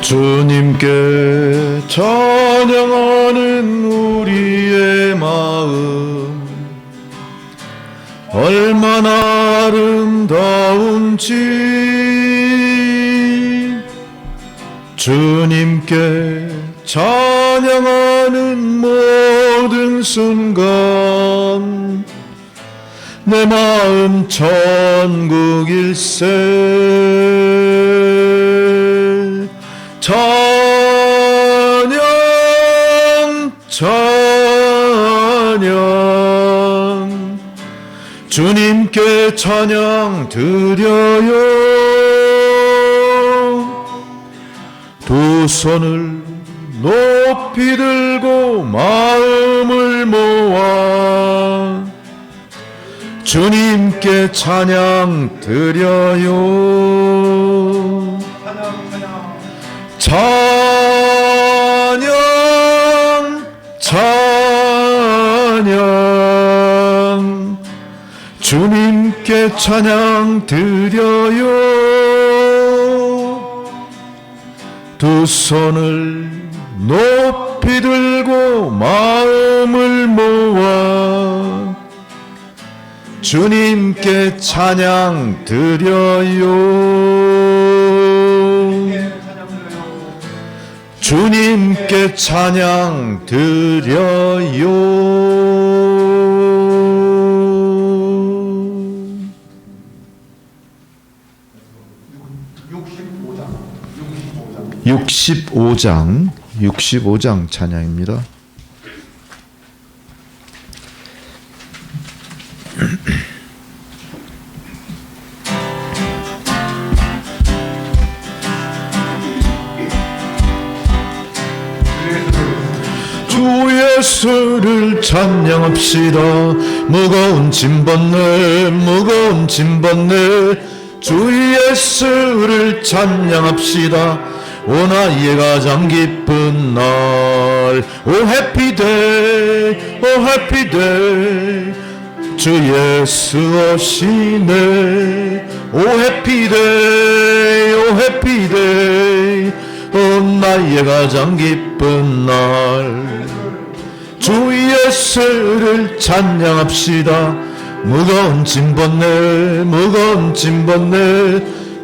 주님께 찬양하는 우리의 마음 얼마나 아름다운지 주님께 찬양하는 모든 순간 내 마음 천국일세. 찬양 찬양 주님께 찬양 드려요. 두 손을 높이 들고 마음을 모아 주님께 찬양 드려요. 찬양 찬양 주님께 찬양 드려요. 두 손을 높이 들고 마음을 모아 주님께 찬양 드려요. 주님께 찬양 드려요. 65장 찬양입니다. 주 예수를 찬양합시다. 무거운 짐 벗네 주 예수를 찬양합시다. 오나이의 가장 기쁜 날 오 해피데이 오 해피데이 주 예수 오시네. 오 해피데이 오 해피데이 오나이의 가장 기쁜 날 주 예수를 찬양합시다. 무거운 짐 벗네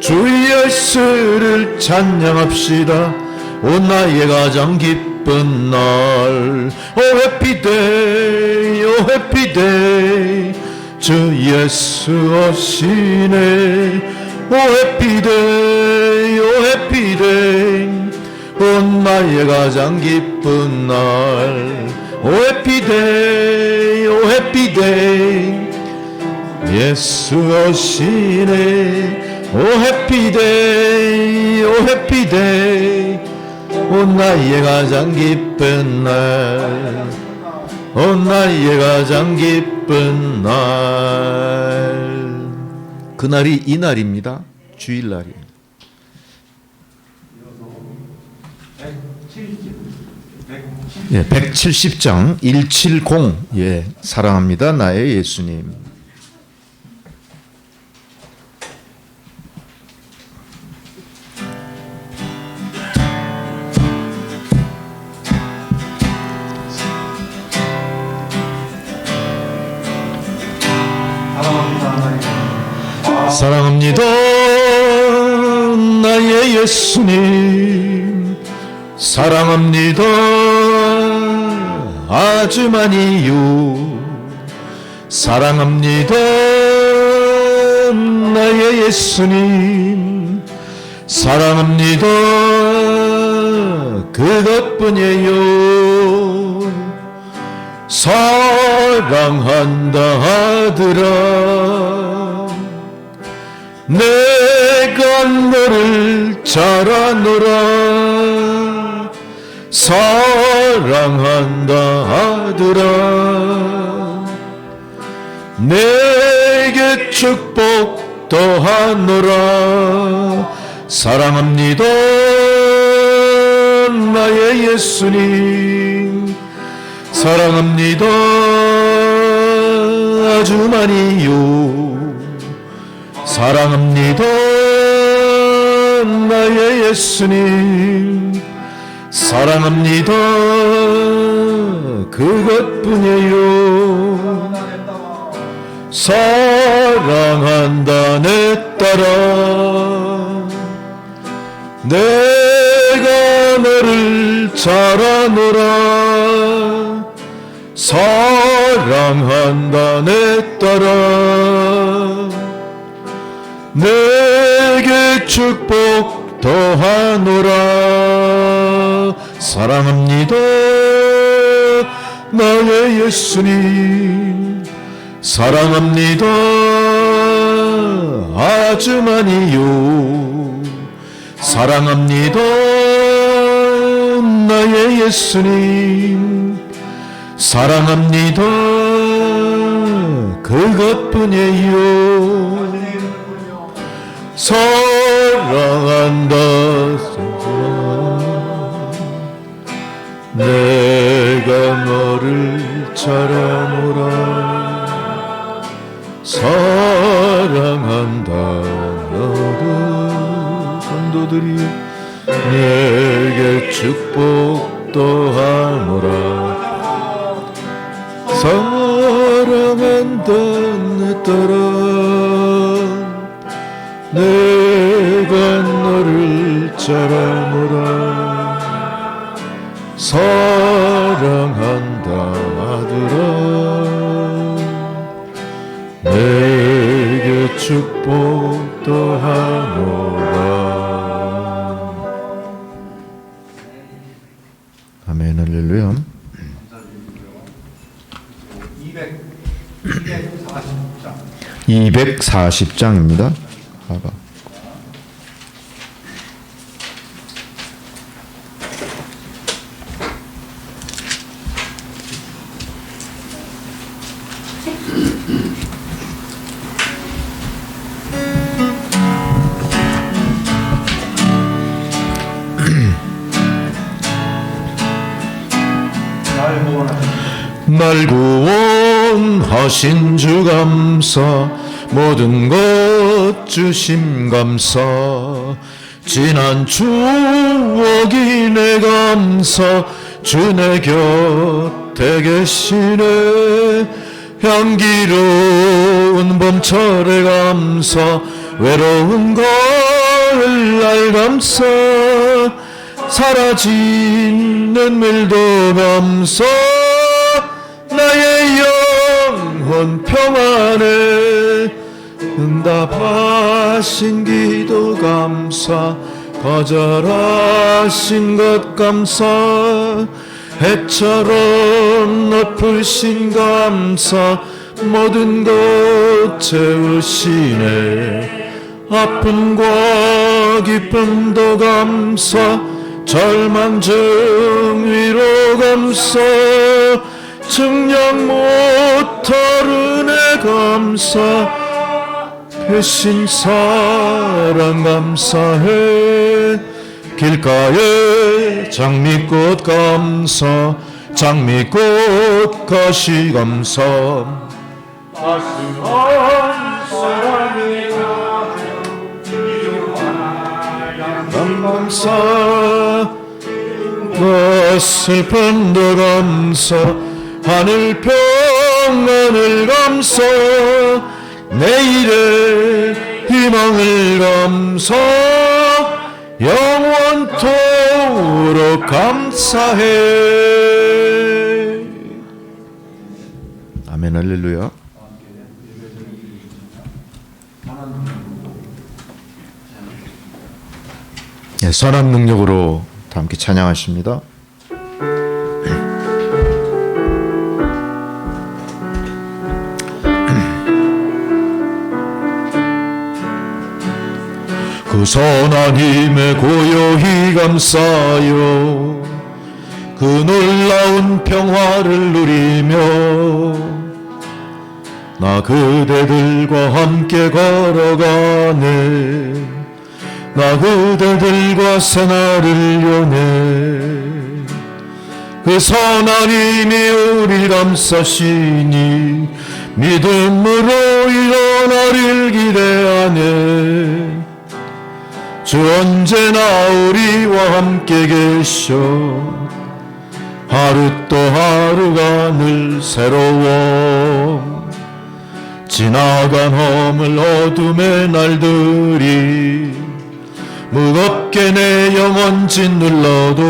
주 예수를 찬양합시다. 오나이의 가장 기쁜 날 오 해피데이 오 해피데이 주 예수 오시네. 오 해피데이 오 해피데이 오나이의 가장 기쁜 날 오 해피데이 오 해피데이 예수 오시네. 오 해피데이 오 해피데이 오나이의 가장 기쁜 날 오나이의 가장 기쁜 날. 그날이 이날입니다. 주일날이에요. 170장 170 사랑합니다 나의 예수님. 사랑합니다 나의 예수님. 사랑합니다 아주 많이요. 사랑합니다 나의 예수님. 사랑합니다 그것뿐이에요. 사랑한다 하더라 내가 너를 잘 아노라. 사랑한다 하더라 내게 축복도 하노라. 사랑합니다 나의 예수님. 사랑합니다 아주 많이요. 사랑합니다 나의 예수님 사랑합니다. 그것뿐이에요. 사랑한다 내 딸아, 내가 너를 잘 아노라. 사랑한다 내 딸아, 내게 축복 더하노라. 사랑합니다 나의 예수님 사랑합니다. 아주 많이요. 사랑합니다 나의 예수님 사랑합니다. 그것뿐이에요. 사랑한다. 내가 너를 잘 아노라. 사랑한다 너를 성도들이 내게 축복도 하노라. 사랑한다 내 딸아, 내가 너를 잘 아노라. 사랑한다 아들아, 내게 축복도 하노라. 아멘. 할렐루야. 240장입니다. 봐봐. 날 구원하신 주 감사, 모든 것 주심 감사. 지난 추억이 내 감사, 주 내 곁에 계시네. 향기로운 봄철에 감사, 외로운 가을날 감사. 사라진 눈물도 감사, 나의 영혼 평안에 응답하신 기도 감사. 거절하신 것 감사, 해처럼 높으신 감사. 모든 것 채우시네. 아픔과 기쁨도 감사, 절망 중 위로 감사. 증량 못할 은혜 감사, 배신 사랑 감사해. 길가에 장미꽃 감사, 장미꽃 가시 감사. 따스한 사랑이 감사. 그 슬픔도 감사, 하늘 평안을 감사. 내일의 희망을 감사, 영원토록 감사해. 아멘. 할렐루야. 네, 선한 능력으로 다 함께 찬양하십니다. 그 선한 힘에 고요히 감사하여 그 놀라운 평화를 누리며 나 그대들과 함께 걸어가네. 나 그대들과 새날을 여네. 그 선한 힘이 우리 감싸시니 믿음으로 일어나릴 기대하네. 주 언제나 우리와 함께 계셔 하루 또 하루가 늘 새로워 지나간 허물 어둠의 날들이 무겁게 내 영혼 짓눌러도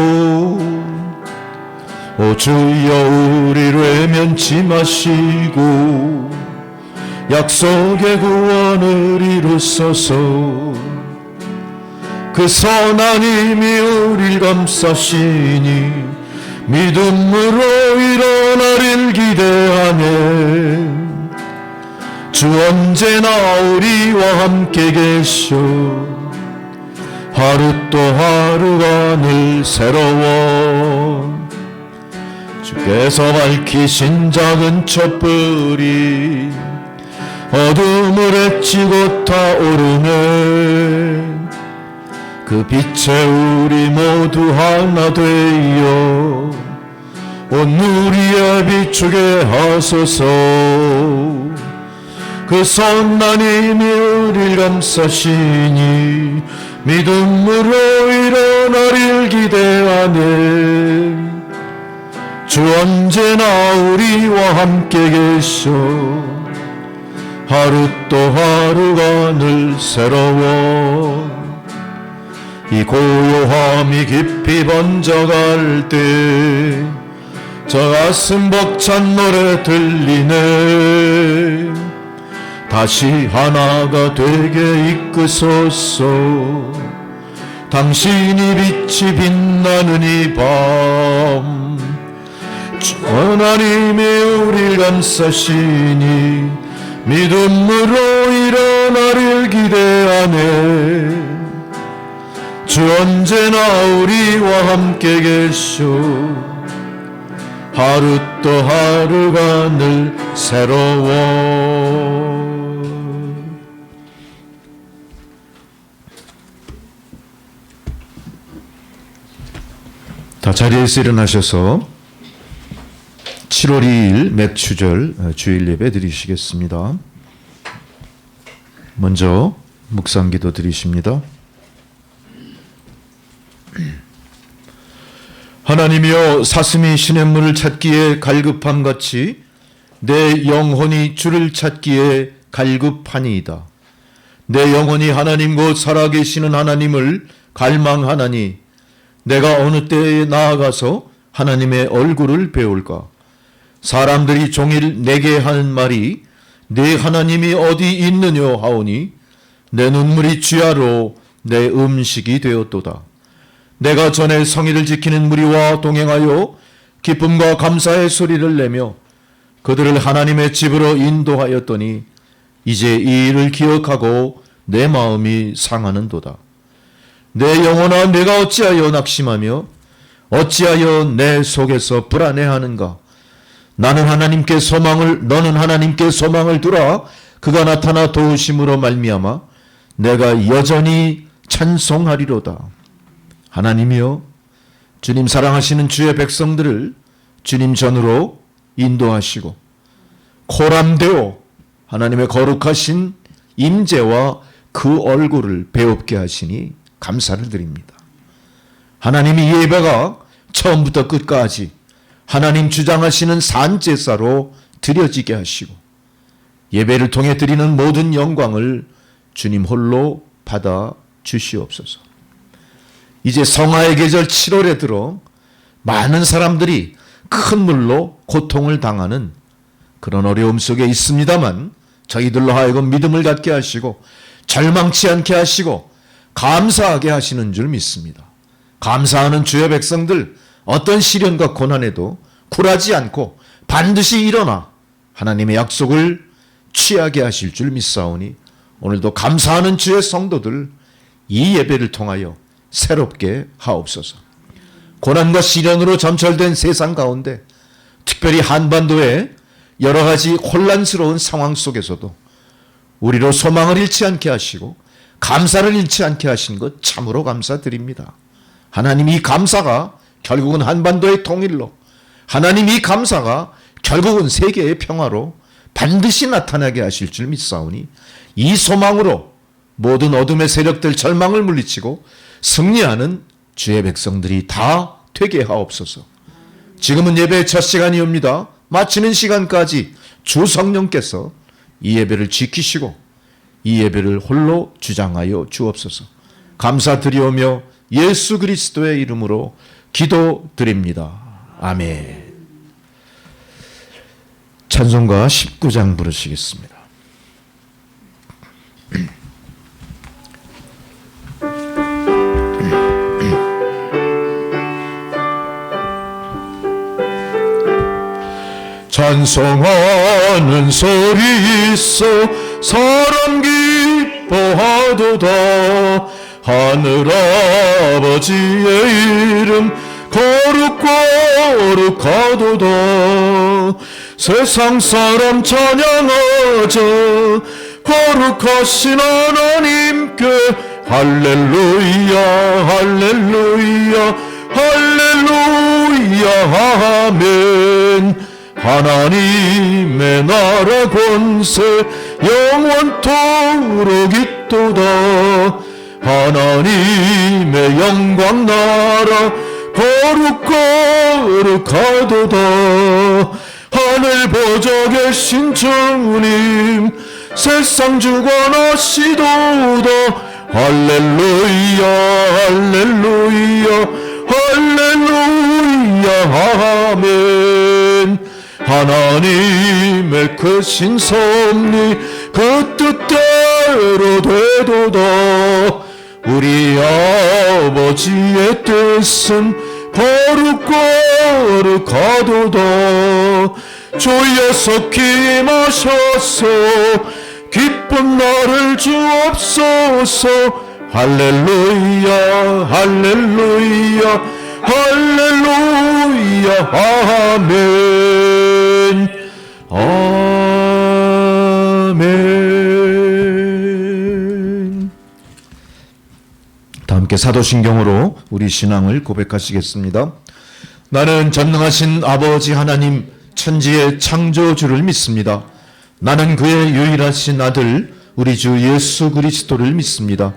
오 주여 우리를 외면치 마시고 약속의 구원을 이루소서 그 선한 힘이 우리를 감싸시니 믿음으로 일어나릴 기대하네 주 언제나 우리와 함께 계셔 하루 또 하루가 늘 새로워 주께서 밝히신 작은 촛불이 어둠을 헤치고 타오르네 그 빛에 우리 모두 하나 되어 온 누리에 비추게 하소서 그 선한 힘이 우리를 감싸시니 믿음으로 일어나릴 기대하네 주 언제나 우리와 함께 계셔 하루 또 하루가 늘 새로워 이 고요함이 깊이 번져갈 때 저 가슴 벅찬 노래 들리네 다시 하나가 되게 이끄소서 당신이 빛이 빛나는 이 밤 주 하나님이 우리를 감싸시니 믿음으로 일어나릴 기대하네 주 언제나 우리와 함께 계셔 하루 또 하루가 늘 새로워 다 자리에서 일어나셔서 7월 2일 맥추절 주일 예배 드리시겠습니다. 먼저 묵상기도 드리십니다. 하나님이여 사슴이 시냇물을 찾기에 갈급함같이 내 영혼이 주를 찾기에 갈급하니이다. 내 영혼이 하나님 곧 살아계시는 하나님을 갈망하나니 내가 어느 때에 나아가서 하나님의 얼굴을 배울까? 사람들이 종일 내게 하는 말이 네 하나님이 어디 있느냐 하오니 내 눈물이 쥐하로 내 음식이 되었도다. 내가 전에 성의를 지키는 무리와 동행하여 기쁨과 감사의 소리를 내며 그들을 하나님의 집으로 인도하였더니 이제 이 일을 기억하고 내 마음이 상하는도다. 내 영혼아 내가 어찌하여 낙심하며 어찌하여 내 속에서 불안해하는가? 너는 하나님께 소망을 두라. 그가 나타나 도우심으로 말미암아 내가 여전히 찬송하리로다. 하나님이여 주님 사랑하시는 주의 백성들을 주님 전으로 인도하시고 코람되어 하나님의 거룩하신 임재와 그 얼굴을 배웁게 하시니 감사를 드립니다. 하나님이 이 예배가 처음부터 끝까지 하나님 주장하시는 산제사로 드려지게 하시고 예배를 통해 드리는 모든 영광을 주님 홀로 받아 주시옵소서. 이제 성화의 계절 7월에 들어 많은 사람들이 큰 물로 고통을 당하는 그런 어려움 속에 있습니다만 저희들로 하여금 믿음을 갖게 하시고 절망치 않게 하시고 감사하게 하시는 줄 믿습니다. 감사하는 주의 백성들 어떤 시련과 고난에도 굴하지 않고 반드시 일어나 하나님의 약속을 취하게 하실 줄 믿사오니 오늘도 감사하는 주의 성도들 이 예배를 통하여 새롭게 하옵소서. 고난과 시련으로 점철된 세상 가운데 특별히 한반도의 여러 가지 혼란스러운 상황 속에서도 우리로 소망을 잃지 않게 하시고 감사를 잃지 않게 하신 것 참으로 감사드립니다. 하나님 이 감사가 결국은 한반도의 통일로 하나님 이 감사가 결국은 세계의 평화로 반드시 나타나게 하실 줄 믿사오니 이 소망으로 모든 어둠의 세력들 절망을 물리치고 승리하는 주의 백성들이 다 되게 하옵소서. 지금은 예배의 첫 시간이옵니다. 마치는 시간까지 주 성령께서 이 예배를 지키시고 이 예배를 홀로 주장하여 주옵소서. 감사드리오며 예수 그리스도의 이름으로 기도드립니다. 아멘. 찬송가 19장 부르시겠습니다. 찬송하는 소리 있어 사람 기뻐하도다. 하늘아버지의 이름 거룩거룩하도다. 세상 사람 찬양하자. 거룩하신 하나님께 할렐루야 할렐루야 할렐루야 아멘. 하나님의 나라 권세 영원토록 있도다. 하나님의 영광 나라 거룩거룩하도다. 하늘 보좌 계신 주님 세상 주관하시도다. 할렐루야 할렐루야 할렐루야 아멘. 하나님의 크신 섭리 그 뜻대로 되도다. 우리 아버지의 뜻은 거룩거룩하도다. 주여 속히 임하셔서 기쁜 날을 주옵소서. 할렐루야 할렐루야 할렐루야 아멘 아멘. 다 함께 사도신경으로 우리 신앙을 고백하시겠습니다. 나는 전능하신 아버지 하나님 천지의 창조주를 믿습니다. 나는 그의 유일하신 아들 우리 주 예수 그리스도를 믿습니다.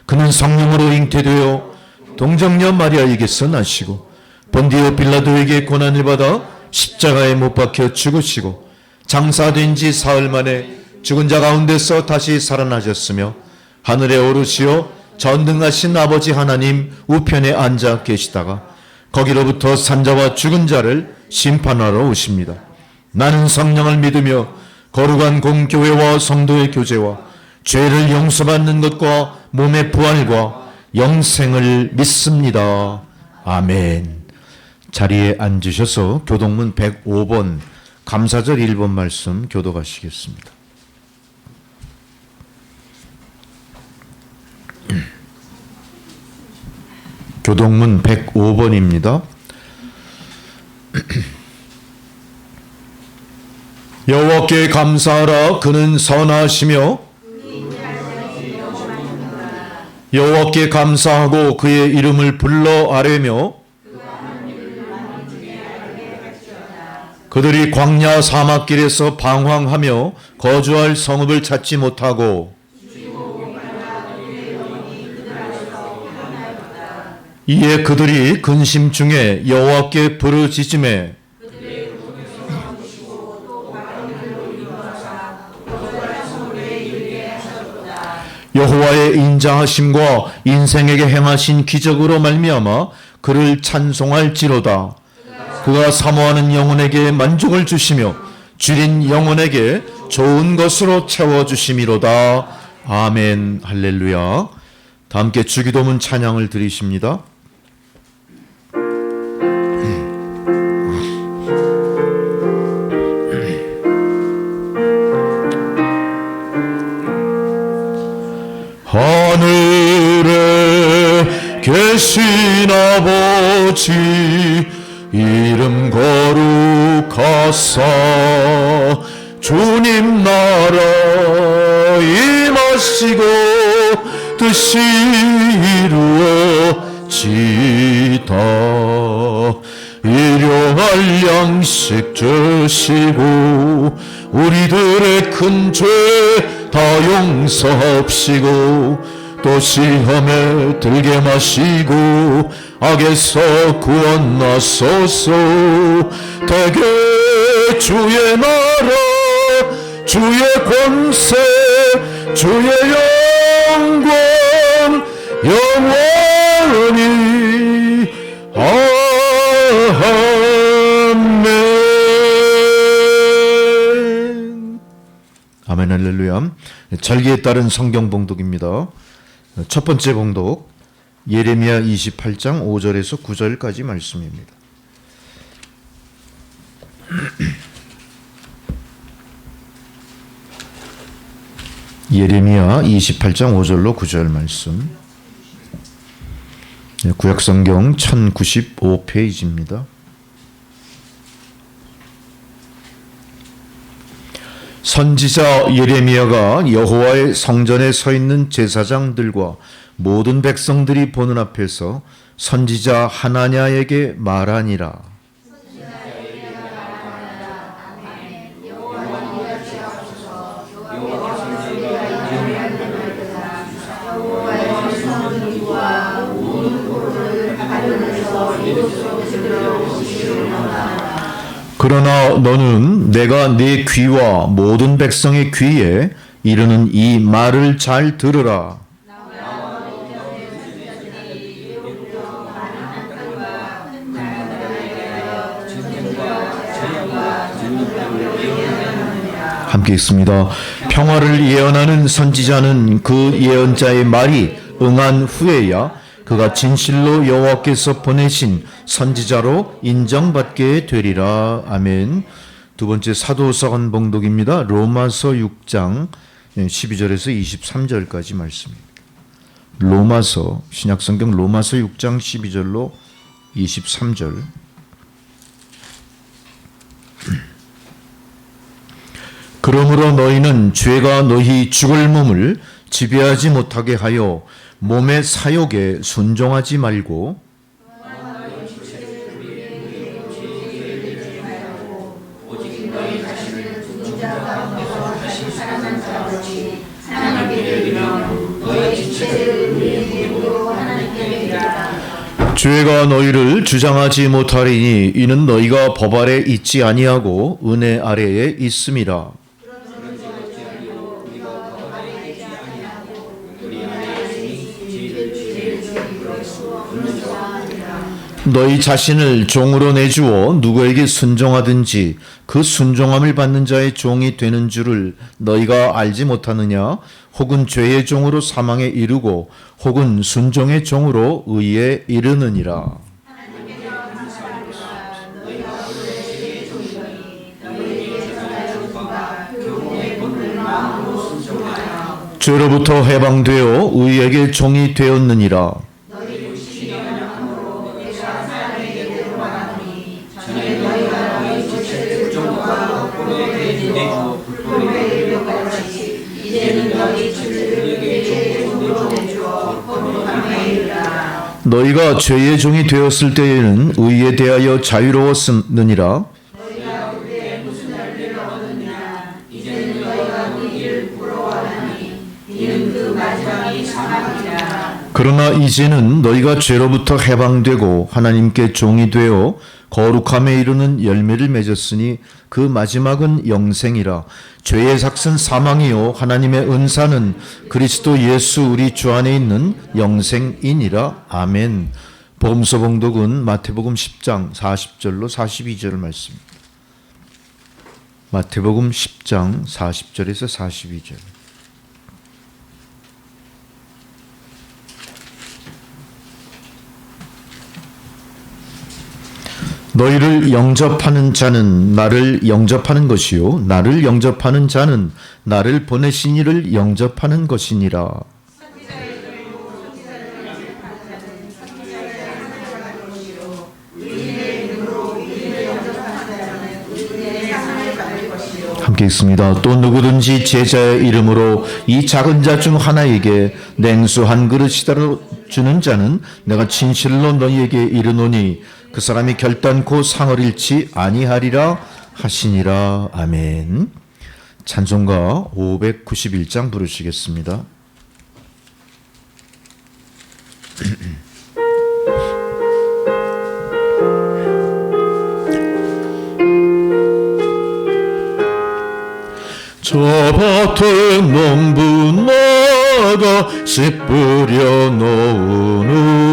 그는 성령으로 잉태되어 동정녀 마리아에게서 나시고 본디오 빌라도에게 고난을 받아 십자가에 못 박혀 죽으시고 장사된 지 사흘 만에 죽은 자 가운데서 다시 살아나셨으며 하늘에 오르시어 전능하신 아버지 하나님 우편에 앉아 계시다가 거기로부터 산자와 죽은 자를 심판하러 오십니다. 나는 성령을 믿으며 거룩한 공교회와 성도의 교제와 죄를 용서받는 것과 몸의 부활과 영생을 믿습니다. 아멘. 자리에 앉으셔서 교동문 105번 감사절 1번 말씀 교독하시겠습니다. 교동문 105번입니다. 여호와께 감사하라. 그는 선하시며 여호와께 감사하고 그의 이름을 불러 아뢰며 그들이 광야 사막길에서 방황하며 거주할 성읍을 찾지 못하고 이에 그들이 근심 중에 여호와께 부르짖음에 여호와의 인자하심과 인생에게 행하신 기적으로 말미암아 그를 찬송할지로다. 그가 사모하는 영혼에게 만족을 주시며 줄인 영혼에게 좋은 것으로 채워주심이로다. 아멘. 할렐루야. 다 함께 주기도문 찬양을 드리십니다. 하늘에 계신 아버지 이름 거룩하사 주님 나라 임하시고 뜻이 이루어지다. 일용할 양식 주시고 우리들의 큰 죄 다 용서합시고 또 시험에 들게 마시고 악에서 구원하소서. 대개 주의 나라 주의 권세 주의 영광 영원히 아멘. 아멘. 할렐루야. 절기에 따른 성경 봉독입니다. 첫 번째 봉독 예레미야 28장 5절에서 9절까지 말씀입니다. 예레미야 28장 5절로 9절 말씀. 구약성경 1095페이지입니다. 선지자 예레미야가 여호와의 성전에 서 있는 제사장들과 모든 백성들이 보는 앞에서 선지자 하나냐에게 말하니라. 그러나 너는 내가 네 귀와 모든 백성의 귀에 이르는 이 말을 잘 들으라. 함께 읽습니다. 평화를 예언하는 선지자는 그 예언자의 말이 응한 후에야 그가 진실로 여호와께서 보내신 선지자로 인정받게 되리라. 아멘. 두 번째 사도서관 봉독입니다. 로마서 6장 12절에서 23절까지 말씀입니다. 로마서 신약성경 로마서 6장 12절로 23절. 그러므로 너희는 죄가 너희 죽을 몸을 지배하지 못하게 하여 몸의 사욕에 순종하지 말고 죄가 너희를 주장하지 못하리니 이는 너희가 법 아래 있지 아니하고 은혜 아래에 있음이라. 너희 자신을 종으로 내주어 누구에게 순종하든지 그 순종함을 받는 자의 종이 되는 줄을 너희가 알지 못하느냐? 혹은 죄의 종으로 사망에 이르고 혹은 순종의 종으로 의에 이르느니라. 죄로부터 해방되어 의에게 종이 되었느니라. 너희가 죄의 종이 되었을 때에는 의에 대하여 자유로웠느니라. 그러나 이제는 너희가 죄로부터 해방되고 하나님께 종이 되어 거룩함에 이르는 열매를 맺었으니 그 마지막은 영생이라. 죄의 삭은 사망이요 하나님의 은사는 그리스도 예수 우리 주 안에 있는 영생이니라. 아멘. 복음서 봉독은 마태복음 10장 40절로 42절 말씀입니다. 마태복음 10장 40절에서 42절. 너희를 영접하는 자는 나를 영접하는 것이요 나를 영접하는 자는 나를 보내신 이를 영접하는 것이니라. 함께 읽습니다. 또 누구든지 제자의 이름으로 이 작은 자 중 하나에게 냉수 한 그릇이라도 주는 자는 내가 진실로 너희에게 이르노니 그 사람이 결단코 상을 잃지 아니하리라 하시니라. 아멘. 찬송가 591장 부르시겠습니다. 저 밭에 농부 나가 씨 뿌려 놓은 후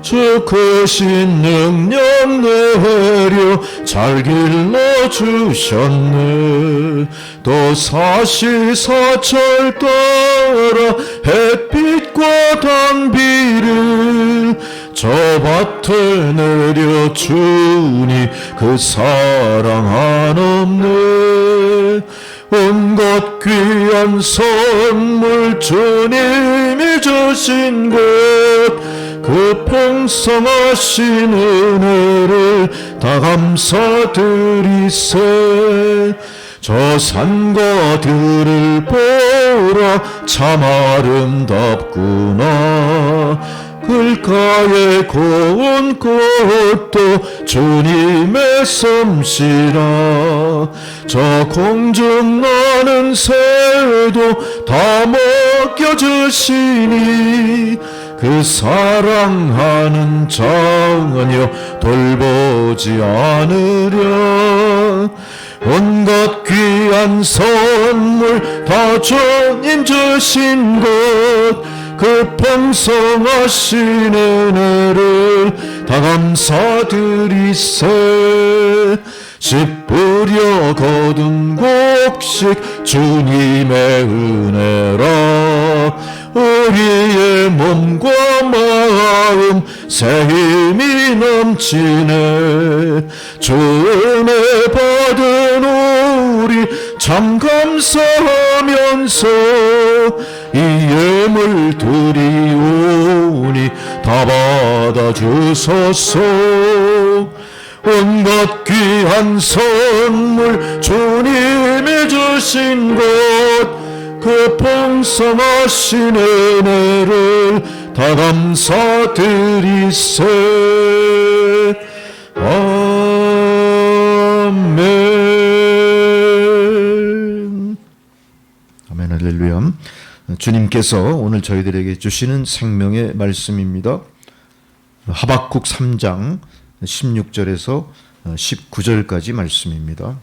주 크신 능력 내려 잘 길러주셨네. 또 사시사철 따라 햇빛과 단비를 저 밭에 내려주니 그 사랑 한없네. 온갖 귀한 선물 주님이 주신 것 그 풍성하신 은혜를 다 감사드리세. 저 산과 들을 보라 참 아름답구나. 글가에 고운 꽃도 주님의 솜씨라. 저 공중 나는 새도 다 먹여주시니 그 사랑하는 자녀 돌보지 않으랴. 온갖 귀한 선물 다 주님 주신 것 그 풍성하신 은혜를 다 감사드리세. 씨 뿌려 거둔 곡식 주님의 은혜라. 우리의 몸과 마음 새 힘이 넘치네. 주 은혜 받은 우리 참 감사하면서 이 예물 드리오니 다 받아주소서. 온갖 귀한 선물 주님이 주신 것 그 풍성하신 은혜를 다 감사드리세. 아멘. 아멘. 할렐루야. 주님께서 오늘 저희들에게 주시는 생명의 말씀입니다. 하박국 3장 16절에서 19절까지 말씀입니다.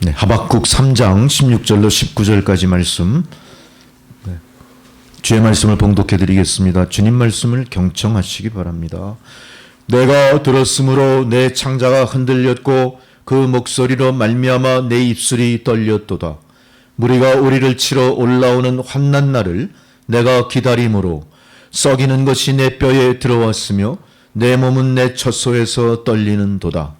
네, 하박국 3장 16절로 19절까지 말씀. 네, 주의 말씀을 봉독해 드리겠습니다. 주님 말씀을 경청하시기 바랍니다. 내가 들었으므로 내 창자가 흔들렸고 그 목소리로 말미암아 내 입술이 떨렸도다. 무리가 우리를 치러 올라오는 환난 날을 내가 기다림으로 썩이는 것이 내 뼈에 들어왔으며 내 몸은 내 젖소에서 떨리는도다.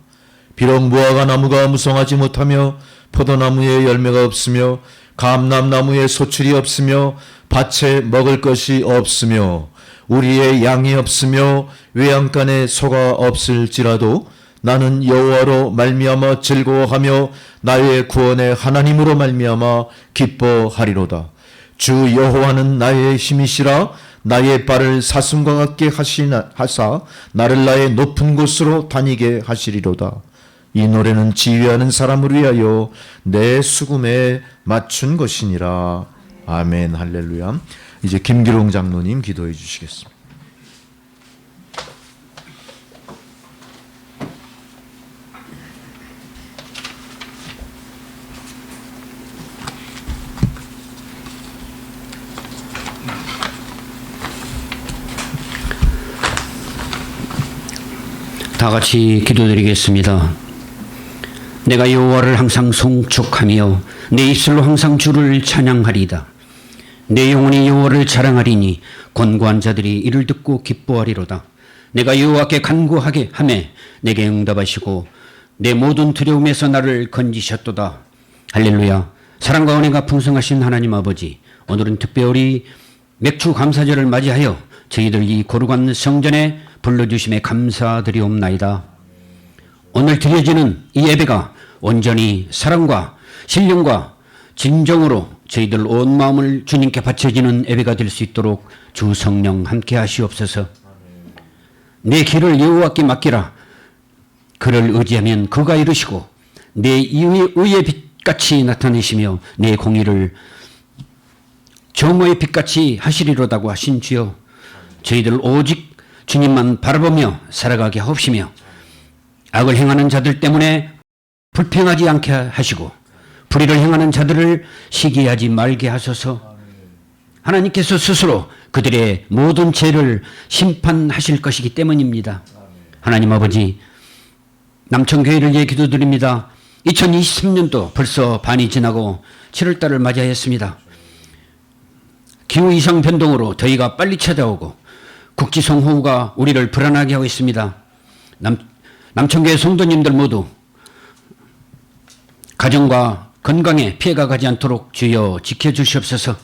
비록 무화과 나무가 무성하지 못하며 포도나무에 열매가 없으며 감람나무에 소출이 없으며 밭에 먹을 것이 없으며 우리의 양이 없으며 외양간에 소가 없을지라도 나는 여호와로 말미암아 즐거워하며 나의 구원의 하나님으로 말미암아 기뻐하리로다. 주 여호와는 나의 힘이시라. 나의 발을 사슴과 같게 하사 나를 나의 높은 곳으로 다니게 하시리로다. 이 노래는 지휘하는 사람을 위하여 내 수금에 맞춘 것이니라. 아멘. 할렐루야. 이제 김기롱 장로님 기도해 주시겠습니다. 다 같이 기도드리겠습니다. 내가 여호와를 항상 송축하며 내 입술로 항상 주를 찬양하리이다. 내 영혼이 여호와를 자랑하리니 권고한 자들이 이를 듣고 기뻐하리로다. 내가 여호와께 간구하게 하매 내게 응답하시고 내 모든 두려움에서 나를 건지셨도다. 할렐루야. 사랑과 은혜가 풍성하신 하나님 아버지, 오늘은 특별히 맥주 감사절을 맞이하여 저희들 이 거룩한 성전에 불러주심에 감사드리옵나이다. 오늘 드려지는 이 예배가 온전히 사랑과 신령과 진정으로 저희들 온 마음을 주님께 바쳐지는 예배가 될 수 있도록 주 성령 함께 하시옵소서. 내 길을 여호와께 맡기라. 그를 의지하면 그가 이루시고 내 의의 빛같이 나타내시며 내 공의를 정오의 빛같이 하시리로다고 하신 주여, 저희들 오직 주님만 바라보며 살아가게 하옵시며 악을 행하는 자들 때문에 불평하지 않게 하시고 불의를 행하는 자들을 시기하지 말게 하소서. 하나님께서 스스로 그들의 모든 죄를 심판하실 것이기 때문입니다. 하나님 아버지, 남천교회를 위해 기도드립니다. 2023년도 벌써 반이 지나고 7월달을 맞이하였습니다. 기후 이상 변동으로 더위가 빨리 찾아오고 국지성호우가 우리를 불안하게 하고 있습니다. 남천교회 성도님들 모두 가정과 건강에 피해가 가지 않도록 주여 지켜주시옵소서.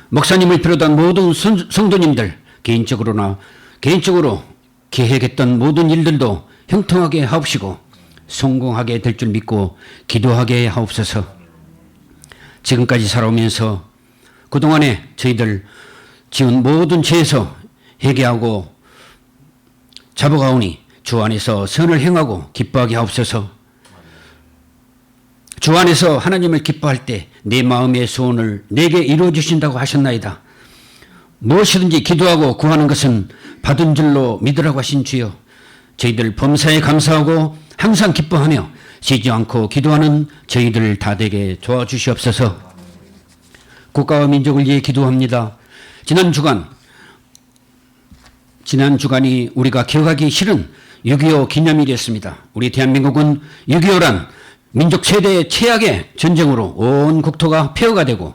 목사님을 비롯한 모든 성도님들 개인적으로 계획했던 모든 일들도 형통하게 하옵시고 성공하게 될 줄 믿고 기도하게 하옵소서. 지금까지 살아오면서 그동안에 저희들 지은 모든 죄에서 회개하고 잡아가오니 주 안에서 선을 행하고 기뻐하게 하옵소서. 주 안에서 하나님을 기뻐할 때 내 마음의 소원을 내게 이루어 주신다고 하셨나이다. 무엇이든지 기도하고 구하는 것은 받은 줄로 믿으라고 하신 주여, 저희들 범사에 감사하고 항상 기뻐하며 쉬지 않고 기도하는 저희들 다 되게 도와주시옵소서. 국가와 민족을 위해 기도합니다. 지난 주간이 우리가 기억하기 싫은 6.25 기념일이었습니다. 우리 대한민국은 6.25란 민족 최대의 최악의 전쟁으로 온 국토가 폐허가 되고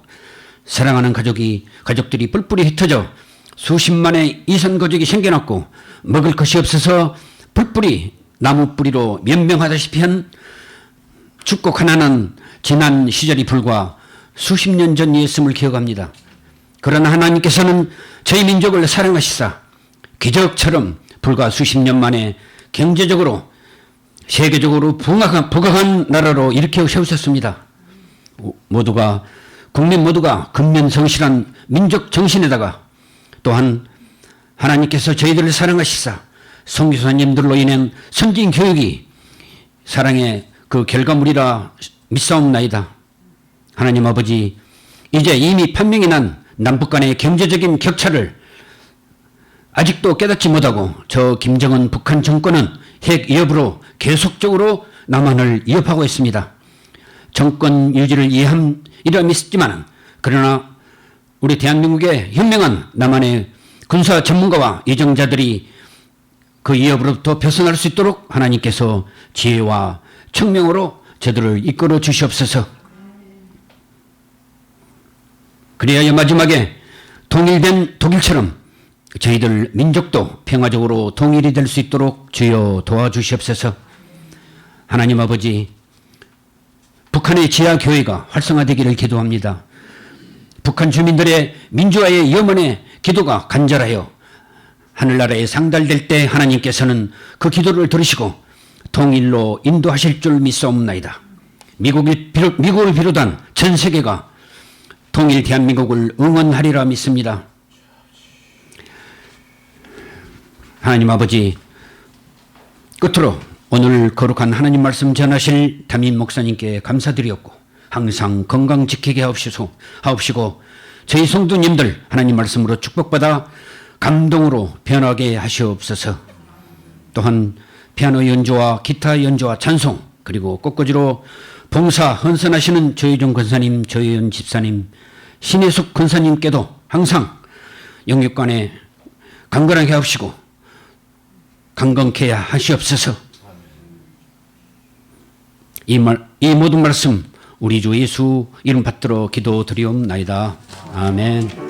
사랑하는 가족들이 뿔뿔이 흩어져 수십만의 이산가족이 생겨났고 먹을 것이 없어서 뿔뿔이 나무 뿌리로 면명하다시피 한 춥고 가난한 지난 시절이 불과 수십 년 전이었음을 기억합니다. 그러나 하나님께서는 저희 민족을 사랑하시사 기적처럼 불과 수십 년 만에 경제적으로 세계적으로 부강한 나라로 일으켜 세우셨습니다. 국민 모두가 근면성실한 민족 정신에다가 또한 하나님께서 저희들을 사랑하시사 선교사님들로 인한 선진 교육이 사랑의 그 결과물이라 믿사옵나이다. 하나님 아버지, 이제 이미 판명이 난 남북 간의 경제적인 격차를 아직도 깨닫지 못하고 저 김정은 북한 정권은 핵 위협으로 계속적으로 남한을 위협하고 있습니다. 정권 유지를 위함이라 믿지만 그러나 우리 대한민국의 현명한 남한의 군사 전문가와 예정자들이 그 위협으로부터 벗어날 수 있도록 하나님께서 지혜와 청명으로 저들을 이끌어 주시옵소서. 그래야 마지막에 통일된 독일처럼 저희들 민족도 평화적으로 통일이 될 수 있도록 주여 도와주시옵소서. 하나님 아버지, 북한의 지하교회가 활성화되기를 기도합니다. 북한 주민들의 민주화의 염원의 기도가 간절하여 하늘나라에 상달될 때 하나님께서는 그 기도를 들으시고 통일로 인도하실 줄 믿사옵나이다. 미국을 비롯한 전 세계가 통일 대한민국을 응원하리라 믿습니다. 하나님 아버지, 끝으로 오늘 거룩한 하나님 말씀 전하실 담임 목사님께 감사드리옵고 항상 건강 지키게 하옵시고 저희 성도님들 하나님 말씀으로 축복받아 감동으로 변하게 하시옵소서. 또한 피아노 연주와 기타 연주와 찬송 그리고 꽃꽂이로 봉사 헌선하시는 조혜종 권사님, 조혜연 집사님, 신혜숙 권사님께도 항상 영육간에 강건하게 하옵시고 강건케 하시옵소서. 이 모든 말씀 우리 주 예수 이름 받들어 기도드리옵나이다. 아멘.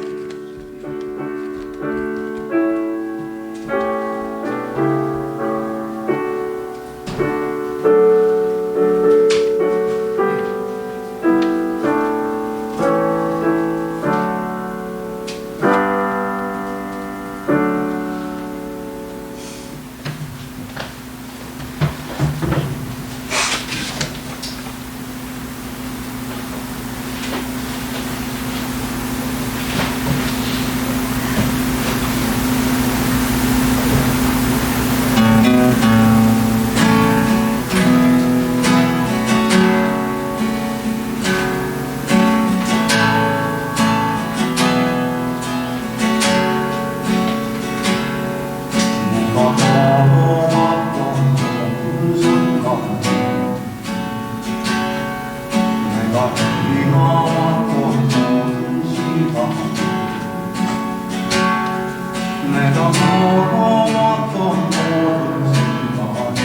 내가 걸어왔던 모든 순간이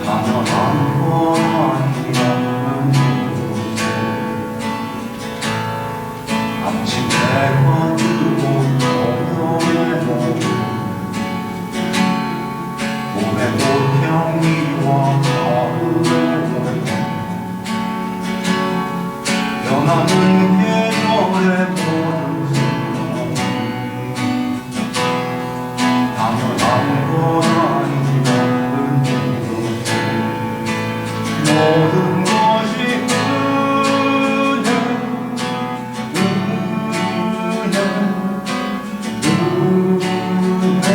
당연한 건 아니라는 것을 아침 내가 뜨고 저녁에 봄의 꽃향기와 가을의 변하는 계절의 모든 당연한 건 아니라는 모든 것이 은혜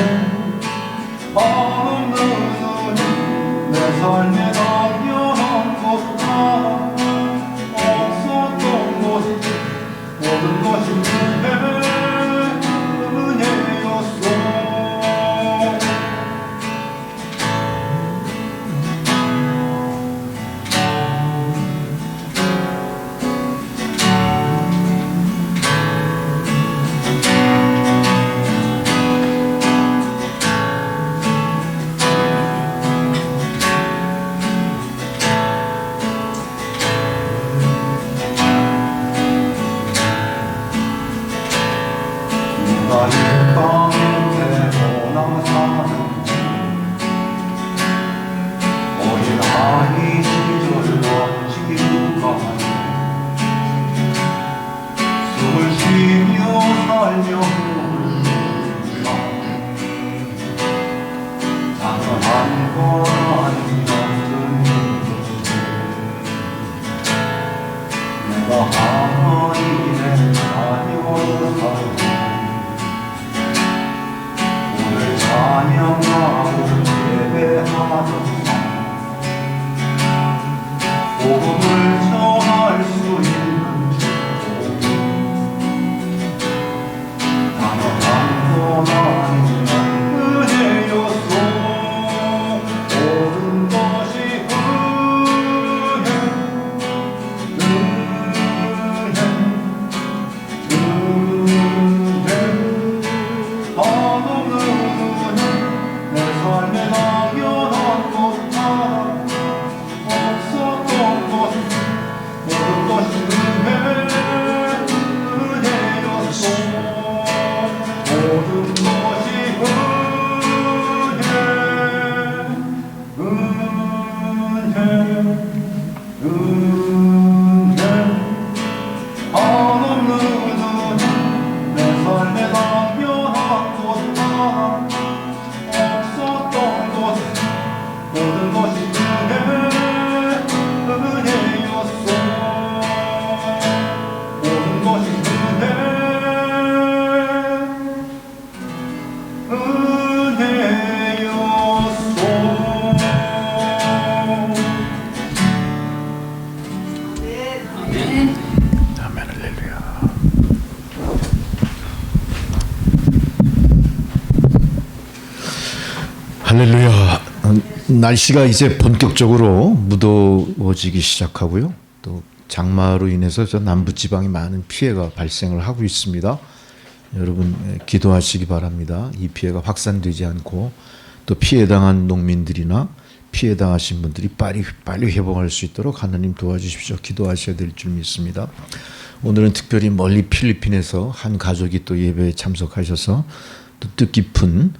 한없는 은혜 내 삶에 당연한 것 하나 없었던 것 모든 것이 은혜였어. 내가 이 땅에 태어나 사는 어린아이 시절 멋지가 숨을 쉬며 살며 당연한 건 아니었으니 내가 하나님의 자녀를 오늘 찬양하고 예배하면서 복음을 전할 수 있는 축복 당연한 건 아니면 은혜였어. 모든 것이 한없는 내 삶에 당연한 것 하나 없었던 것 모든 것이 은혜였어. 모든 것이 은혜 한없는 은혜 내 삶에 당연한 것 하나 없었던 것 모든 것이 은혜였어. 모든 것이 은혜였어. 아멘, 할렐루야. 할렐루야. 날씨가 이제 본격적으로 무더워지기 시작하고요. 또 장마로 인해서 저 남부 지방에 많은 피해가 발생을 하고 있습니다. 여러분 기도하시기 바랍니다. 이 피해가 확산되지 않고 또 피해 당한 농민들이나 피해 당하신 분들이 빨리 회복할 수 있도록 하나님 도와주십시오. 기도하셔야 될 줄 믿습니다. 오늘은 특별히 멀리 필리핀에서 한 가족이 또 예배에 참석하셔서 또 뜻깊은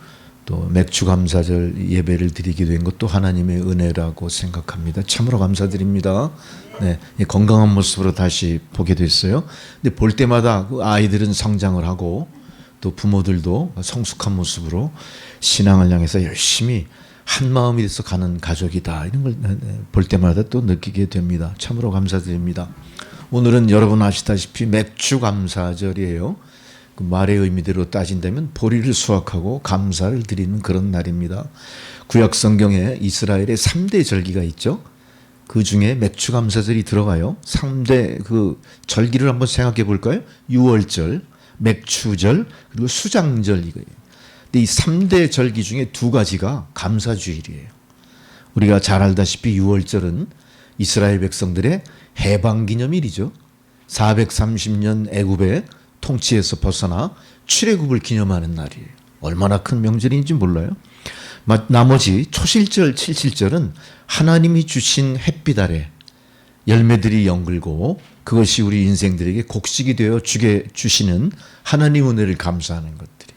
또 맥주 감사절 예배를 드리게 된 것도 하나님의 은혜라고 생각합니다. 참으로 감사드립니다. 네, 건강한 모습으로 다시 보게 됐어요. 근데 볼 때마다 그 아이들은 성장을 하고 또 부모들도 성숙한 모습으로 신앙을 향해서 열심히 한 마음이 돼서 가는 가족이다. 이런 걸 볼 때마다 또 느끼게 됩니다. 참으로 감사드립니다. 오늘은 여러분 아시다시피 맥주 감사절이에요. 그 말의 의미대로 따진다면 보리를 수확하고 감사를 드리는 그런 날입니다. 구약 성경에 이스라엘의 3대 절기가 있죠. 그 중에 맥주 감사절이 들어가요. 3대 그 절기를 한번 생각해 볼까요? 유월절, 맥주절, 그리고 수장절 이거예요. 근데 이 3대 절기 중에 두 가지가 감사주일이에요. 우리가 잘 알다시피 유월절은 이스라엘 백성들의 해방기념일이죠. 430년 애굽의 통치에서 벗어나 출애굽을 기념하는 날이에요. 얼마나 큰 명절인지 몰라요. 나머지 초실절, 칠실절은 하나님이 주신 햇빛 아래 열매들이 연글고 그것이 우리 인생들에게 곡식이 되어 주시는 하나님 은혜를 감사하는 것들이.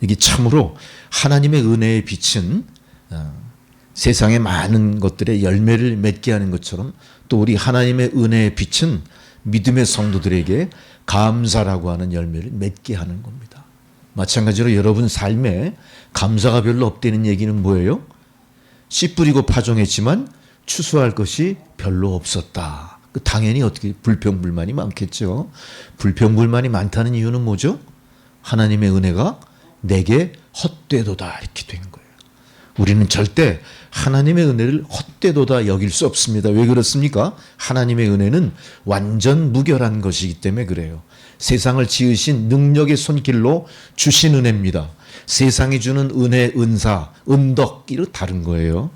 이게 참으로 하나님의 은혜의 빛은 세상의 많은 것들의 열매를 맺게 하는 것처럼 또 우리 하나님의 은혜의 빛은 믿음의 성도들에게 감사라고 하는 열매를 맺게 하는 겁니다. 마찬가지로 여러분 삶에 감사가 별로 없다는 얘기는 뭐예요? 씨 뿌리고 파종했지만 추수할 것이 별로 없었다. 당연히 어떻게 불평불만이 많겠죠. 불평불만이 많다는 이유는 뭐죠? 하나님의 은혜가 내게 헛되도다 이렇게 된 거예요. 우리는 절대 하나님의 은혜를 헛되도다 여길 수 없습니다. 왜 그렇습니까? 하나님의 은혜는 완전 무결한 것이기 때문에 그래요. 세상을 지으신 능력의 손길로 주신 은혜입니다. 세상이 주는 은혜, 은사, 은덕 이로 다른 거예요.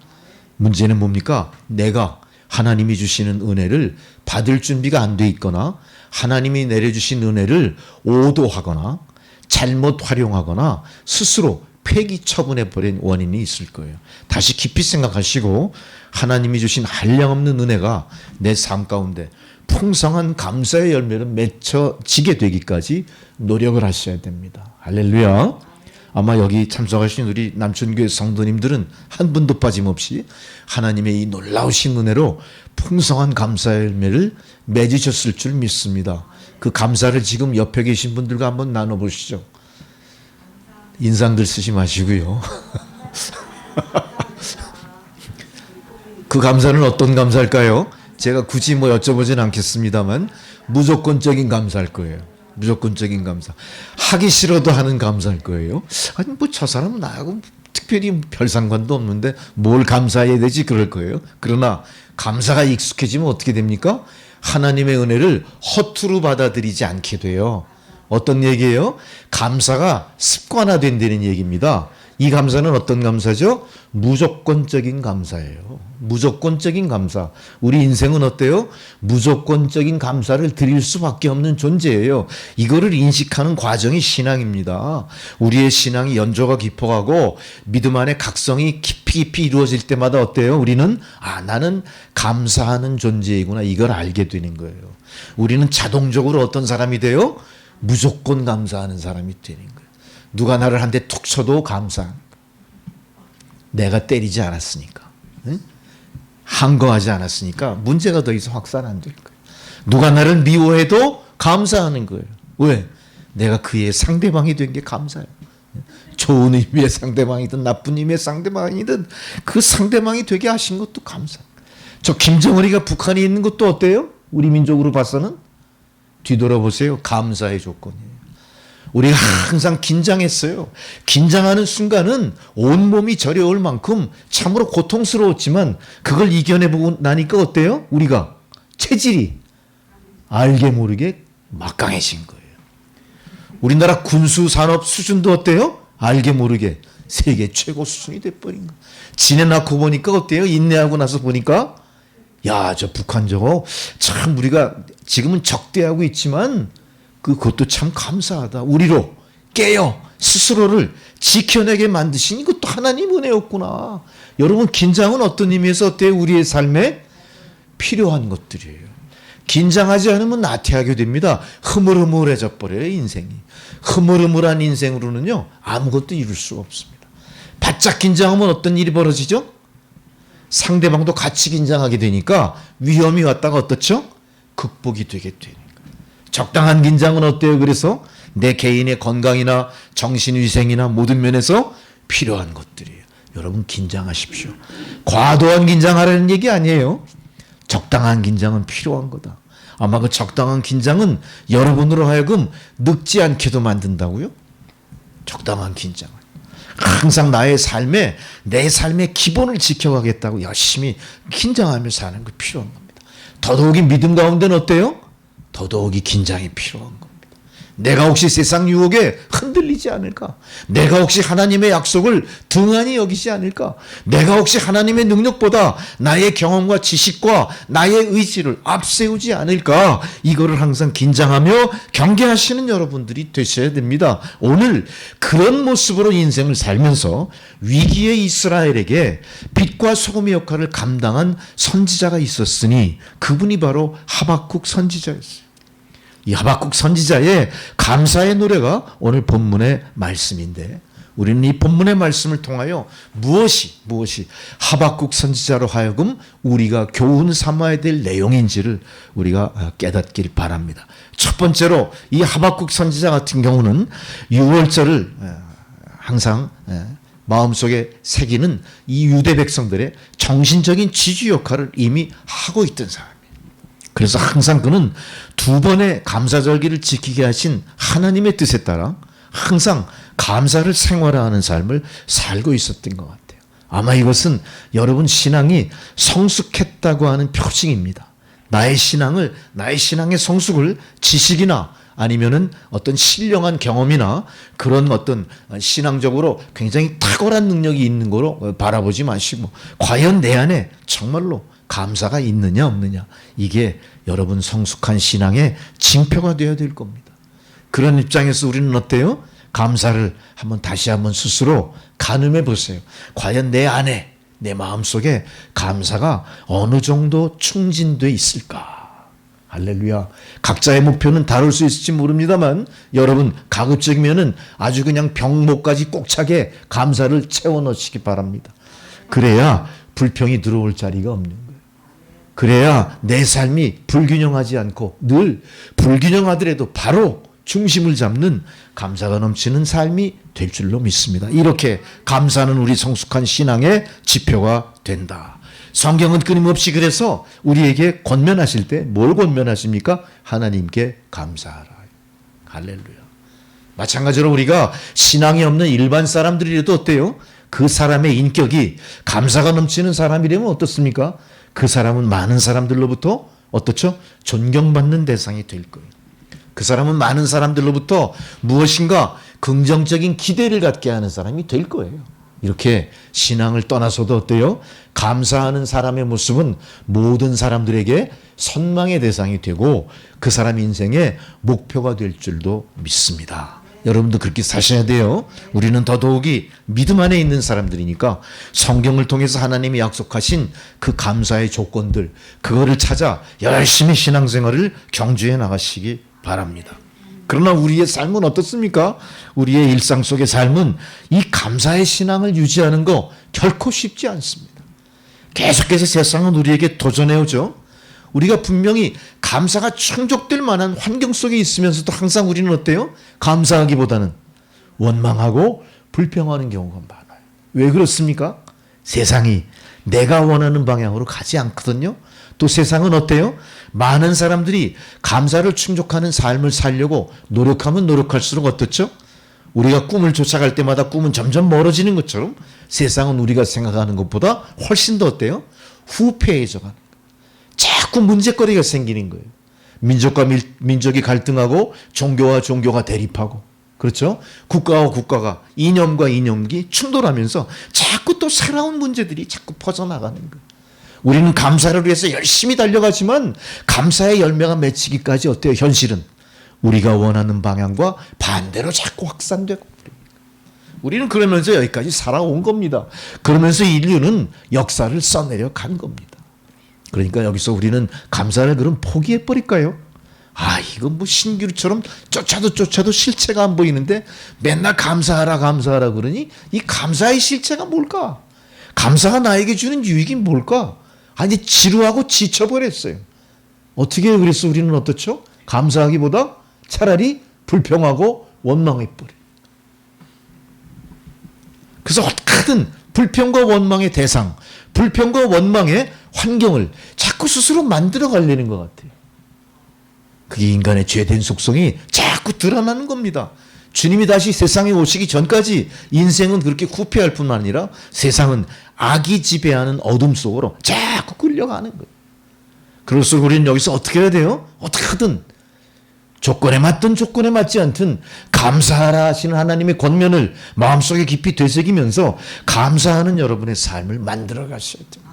문제는 뭡니까? 내가 하나님이 주시는 은혜를 받을 준비가 안 돼 있거나 하나님이 내려주신 은혜를 오도하거나 잘못 활용하거나 스스로 폐기 처분해버린 원인이 있을 거예요. 다시 깊이 생각하시고 하나님이 주신 한량없는 은혜가 내 삶 가운데 풍성한 감사의 열매를 맺혀지게 되기까지 노력을 하셔야 됩니다. 할렐루야. 아마 여기 참석하신 우리 남천교회 성도님들은 한 분도 빠짐없이 하나님의 이 놀라우신 은혜로 풍성한 감사의 열매를 맺으셨을 줄 믿습니다. 그 감사를 지금 옆에 계신 분들과 한번 나눠보시죠. 인상들 쓰지 마시고요. 그 감사는 어떤 감사일까요? 제가 굳이 뭐 여쭤보진 않겠습니다만 무조건적인 감사일 거예요. 무조건적인 감사. 하기 싫어도 하는 감사일 거예요. 아니 뭐 저 사람은 나하고 특별히 별 상관도 없는데 뭘 감사해야 되지 그럴 거예요. 그러나 감사가 익숙해지면 어떻게 됩니까? 하나님의 은혜를 허투루 받아들이지 않게 돼요. 어떤 얘기예요? 감사가 습관화된다는 얘기입니다. 이 감사는 어떤 감사죠? 무조건적인 감사예요. 무조건적인 감사. 우리 인생은 어때요? 무조건적인 감사를 드릴 수밖에 없는 존재예요. 이거를 인식하는 과정이 신앙입니다. 우리의 신앙이 연조가 깊어가고 믿음 안에 각성이 깊이 이루어질 때마다 어때요? 우리는 나는 감사하는 존재이구나 이걸 알게 되는 거예요. 우리는 자동적으로 어떤 사람이 돼요? 무조건 감사하는 사람이 되는 거예요. 누가 나를 한 대 툭 쳐도 감사. 내가 때리지 않았으니까. 응? 항거하지 않았으니까 문제가 더 이상 확산 안 될 거예요. 누가 나를 미워해도 감사하는 거예요. 왜? 내가 그의 상대방이 된 게 감사해요. 좋은 의미의 상대방이든 나쁜 의미의 상대방이든 그 상대방이 되게 하신 것도 감사. 저 김정은이가 북한에 있는 것도 어때요? 우리 민족으로 봐서는 뒤돌아보세요. 감사의 조건이에요. 우리가 항상 긴장했어요. 긴장하는 순간은 온몸이 저려올 만큼 참으로 고통스러웠지만 그걸 이겨내보고 나니까 어때요? 우리가 체질이 알게 모르게 막강해진 거예요. 우리나라 군수산업 수준도 어때요? 알게 모르게 세계 최고 수준이 돼버린 거예요. 지내놓고 보니까 어때요? 인내하고 나서 보니까 야, 저 북한 저거 참 우리가 지금은 적대하고 있지만 그것도 참 감사하다. 우리로 깨어 스스로를 지켜내게 만드신 이것도 하나님 은혜였구나. 여러분 긴장은 어떤 의미에서 어때요? 우리의 삶에 필요한 것들이에요. 긴장하지 않으면 나태하게 됩니다. 흐물흐물해져 버려요 인생이. 흐물흐물한 인생으로는요 아무것도 이룰 수가 없습니다. 바짝 긴장하면 어떤 일이 벌어지죠? 상대방도 같이 긴장하게 되니까 위험이 왔다가 어떻죠? 극복이 되게 되는 거예요. 적당한 긴장은 어때요? 그래서 내 개인의 건강이나 정신위생이나 모든 면에서 필요한 것들이에요. 여러분 긴장하십시오. 과도한 긴장하라는 얘기 아니에요. 적당한 긴장은 필요한 거다. 아마 그 적당한 긴장은 여러분으로 하여금 늙지 않게도 만든다고요? 적당한 긴장을. 항상 나의 삶에 내 삶의 기본을 지켜가겠다고 열심히 긴장하며 사는 거 필요한 겁니다. 더더욱이 믿음 가운데는 어때요? 더더욱이 긴장이 필요한 겁니다. 내가 혹시 세상 유혹에 흔들리지 않을까? 내가 혹시 하나님의 약속을 등한히 여기지 않을까? 내가 혹시 하나님의 능력보다 나의 경험과 지식과 나의 의지를 앞세우지 않을까? 이거를 항상 긴장하며 경계하시는 여러분들이 되셔야 됩니다. 오늘 그런 모습으로 인생을 살면서 위기의 이스라엘에게 빛과 소금의 역할을 감당한 선지자가 있었으니 그분이 바로 하박국 선지자였어요. 이 하박국 선지자의 감사의 노래가 오늘 본문의 말씀인데 우리는 이 본문의 말씀을 통하여 무엇이 하박국 선지자로 하여금 우리가 교훈 삼아야 될 내용인지를 우리가 깨닫길 바랍니다. 첫 번째로 이 하박국 선지자 같은 경우는 유월절을 항상 마음속에 새기는 이 유대 백성들의 정신적인 지주 역할을 이미 하고 있던 사람이에요. 그래서 항상 그는 두 번의 감사절기를 지키게 하신 하나님의 뜻에 따라 항상 감사를 생활화하는 삶을 살고 있었던 것 같아요. 아마 이것은 여러분 신앙이 성숙했다고 하는 표징입니다. 나의 신앙의 성숙을 지식이나 아니면은 어떤 신령한 경험이나 그런 어떤 신앙적으로 굉장히 탁월한 능력이 있는 거로 바라보지 마시고 과연 내 안에 정말로 감사가 있느냐 없느냐 이게 여러분 성숙한 신앙의 징표가 되어야 될 겁니다. 그런 입장에서 우리는 어때요? 감사를 다시 한번 스스로 가늠해 보세요. 과연 내 안에 내 마음속에 감사가 어느 정도 충진돼 있을까? 할렐루야. 각자의 목표는 다를 수 있을지 모릅니다만 여러분 가급적이면은 아주 그냥 병목까지 꼭 차게 감사를 채워 넣으시기 바랍니다. 그래야 불평이 들어올 자리가 없는 거예요. 그래야 내 삶이 불균형하지 않고 늘 불균형하더라도 바로 중심을 잡는 감사가 넘치는 삶이 될 줄로 믿습니다. 이렇게 감사는 우리 성숙한 신앙의 지표가 된다. 성경은 끊임없이 그래서 우리에게 권면하실 때 뭘 권면하십니까? 하나님께 감사하라. 할렐루야. 마찬가지로 우리가 신앙이 없는 일반 사람들이라도 어때요? 그 사람의 인격이 감사가 넘치는 사람이라면 어떻습니까? 그 사람은 많은 사람들로부터 어떻죠? 존경받는 대상이 될 거예요. 그 사람은 많은 사람들로부터 무엇인가 긍정적인 기대를 갖게 하는 사람이 될 거예요. 이렇게 신앙을 떠나서도 어때요? 감사하는 사람의 모습은 모든 사람들에게 선망의 대상이 되고 그 사람 인생의 목표가 될 줄도 믿습니다. 여러분도 그렇게 사셔야 돼요. 우리는 더더욱이 믿음 안에 있는 사람들이니까 성경을 통해서 하나님이 약속하신 그 감사의 조건들 그거를 찾아 열심히 신앙생활을 경주해 나가시기 바랍니다. 그러나 우리의 삶은 어떻습니까? 우리의 일상 속의 삶은 이 감사의 신앙을 유지하는 거 결코 쉽지 않습니다. 계속해서 세상은 우리에게 도전해오죠. 우리가 분명히 감사가 충족될 만한 환경 속에 있으면서도 항상 우리는 어때요? 감사하기보다는 원망하고 불평하는 경우가 많아요. 왜 그렇습니까? 세상이 내가 원하는 방향으로 가지 않거든요. 또 세상은 어때요? 많은 사람들이 감사를 충족하는 삶을 살려고 노력하면 노력할수록 어떻죠? 우리가 꿈을 쫓아갈 때마다 꿈은 점점 멀어지는 것처럼 세상은 우리가 생각하는 것보다 훨씬 더 어때요? 후패해져 가는 거예요. 자꾸 문제거리가 생기는 거예요. 민족과 민족이 갈등하고 종교와 종교가 대립하고 그렇죠? 국가와 국가가 이념과 이념이 충돌하면서 자꾸 또 새로운 문제들이 자꾸 퍼져나가는 거예요. 우리는 감사를 위해서 열심히 달려가지만 감사의 열매가 맺히기까지 어때요? 현실은 우리가 원하는 방향과 반대로 자꾸 확산되고 우리는 그러면서 여기까지 살아온 겁니다. 그러면서 인류는 역사를 써내려 간 겁니다. 그러니까 여기서 우리는 감사를 그럼 포기해버릴까요? 이건 뭐 신규처럼 쫓아도 실체가 안 보이는데 맨날 감사하라 그러니 이 감사의 실체가 뭘까? 감사가 나에게 주는 유익이 뭘까? 지루하고 지쳐버렸어요. 어떻게 그래서 우리는 어떻죠? 감사하기보다 차라리 불평하고 원망해버려요. 그래서 어떻게든 불평과 원망의 대상, 불평과 원망의 환경을 자꾸 스스로 만들어 가려는 것 같아요. 그게 인간의 죄된 속성이 자꾸 드러나는 겁니다. 주님이 다시 세상에 오시기 전까지 인생은 그렇게 후패할 뿐만 아니라 세상은 악이 지배하는 어둠 속으로 자꾸 끌려가는 거예요. 그럴수록 우리는 여기서 어떻게 해야 돼요? 어떻게든 조건에 맞든 조건에 맞지 않든 감사하라 하시는 하나님의 권면을 마음속에 깊이 되새기면서 감사하는 여러분의 삶을 만들어 가셔야 돼요.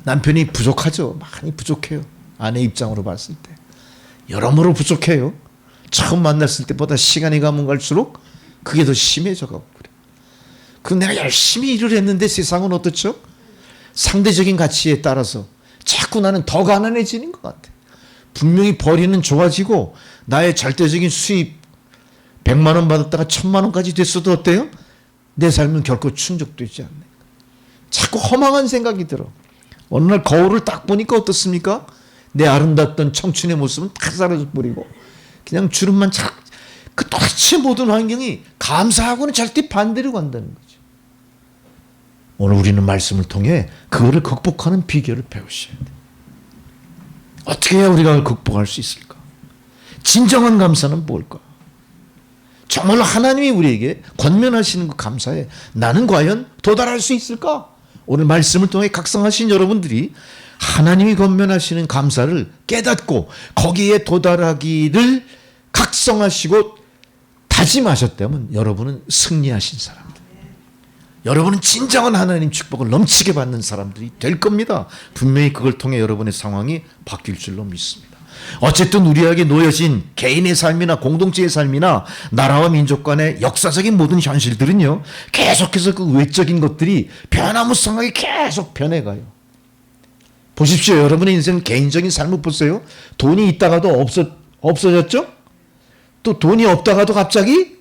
남편이 부족하죠. 많이 부족해요. 아내 입장으로 봤을 때. 여러모로 부족해요. 처음 만났을 때보다 시간이 가면 갈수록 그게 더 심해져 가고 그래요. 그럼 내가 열심히 일을 했는데 세상은 어떻죠? 상대적인 가치에 따라서 자꾸 나는 더 가난해지는 것 같아. 분명히 벌이는 좋아지고 나의 절대적인 수입 100만 원 받았다가 1000만 원까지 됐어도 어때요? 내 삶은 결코 충족되지 않네. 자꾸 허망한 생각이 들어. 어느 날 거울을 딱 보니까 어떻습니까? 내 아름답던 청춘의 모습은 다 사라져 버리고 그냥 주름만 그 도대체 모든 환경이 감사하고는 절대 반대로 간다는 거죠. 오늘 우리는 말씀을 통해 그거를 극복하는 비결을 배우셔야 돼요. 어떻게 해야 우리가 극복할 수 있을까? 진정한 감사는 뭘까? 정말로 하나님이 우리에게 권면하시는 그 감사에 나는 과연 도달할 수 있을까? 오늘 말씀을 통해 각성하신 여러분들이 하나님이 권면하시는 감사를 깨닫고 거기에 도달하기를 각성하시고 다짐하셨다면 여러분은 승리하신 사람들. 여러분은 진정한 하나님 축복을 넘치게 받는 사람들이 될 겁니다. 분명히 그걸 통해 여러분의 상황이 바뀔 줄로 믿습니다. 어쨌든 우리에게 놓여진 개인의 삶이나 공동체의 삶이나 나라와 민족 간의 역사적인 모든 현실들은요, 계속해서 그 외적인 것들이 변화무쌍하게 계속 변해가요. 보십시오. 여러분의 인생 개인적인 삶을 보세요. 돈이 있다가도 없어졌죠? 또 돈이 없다가도 갑자기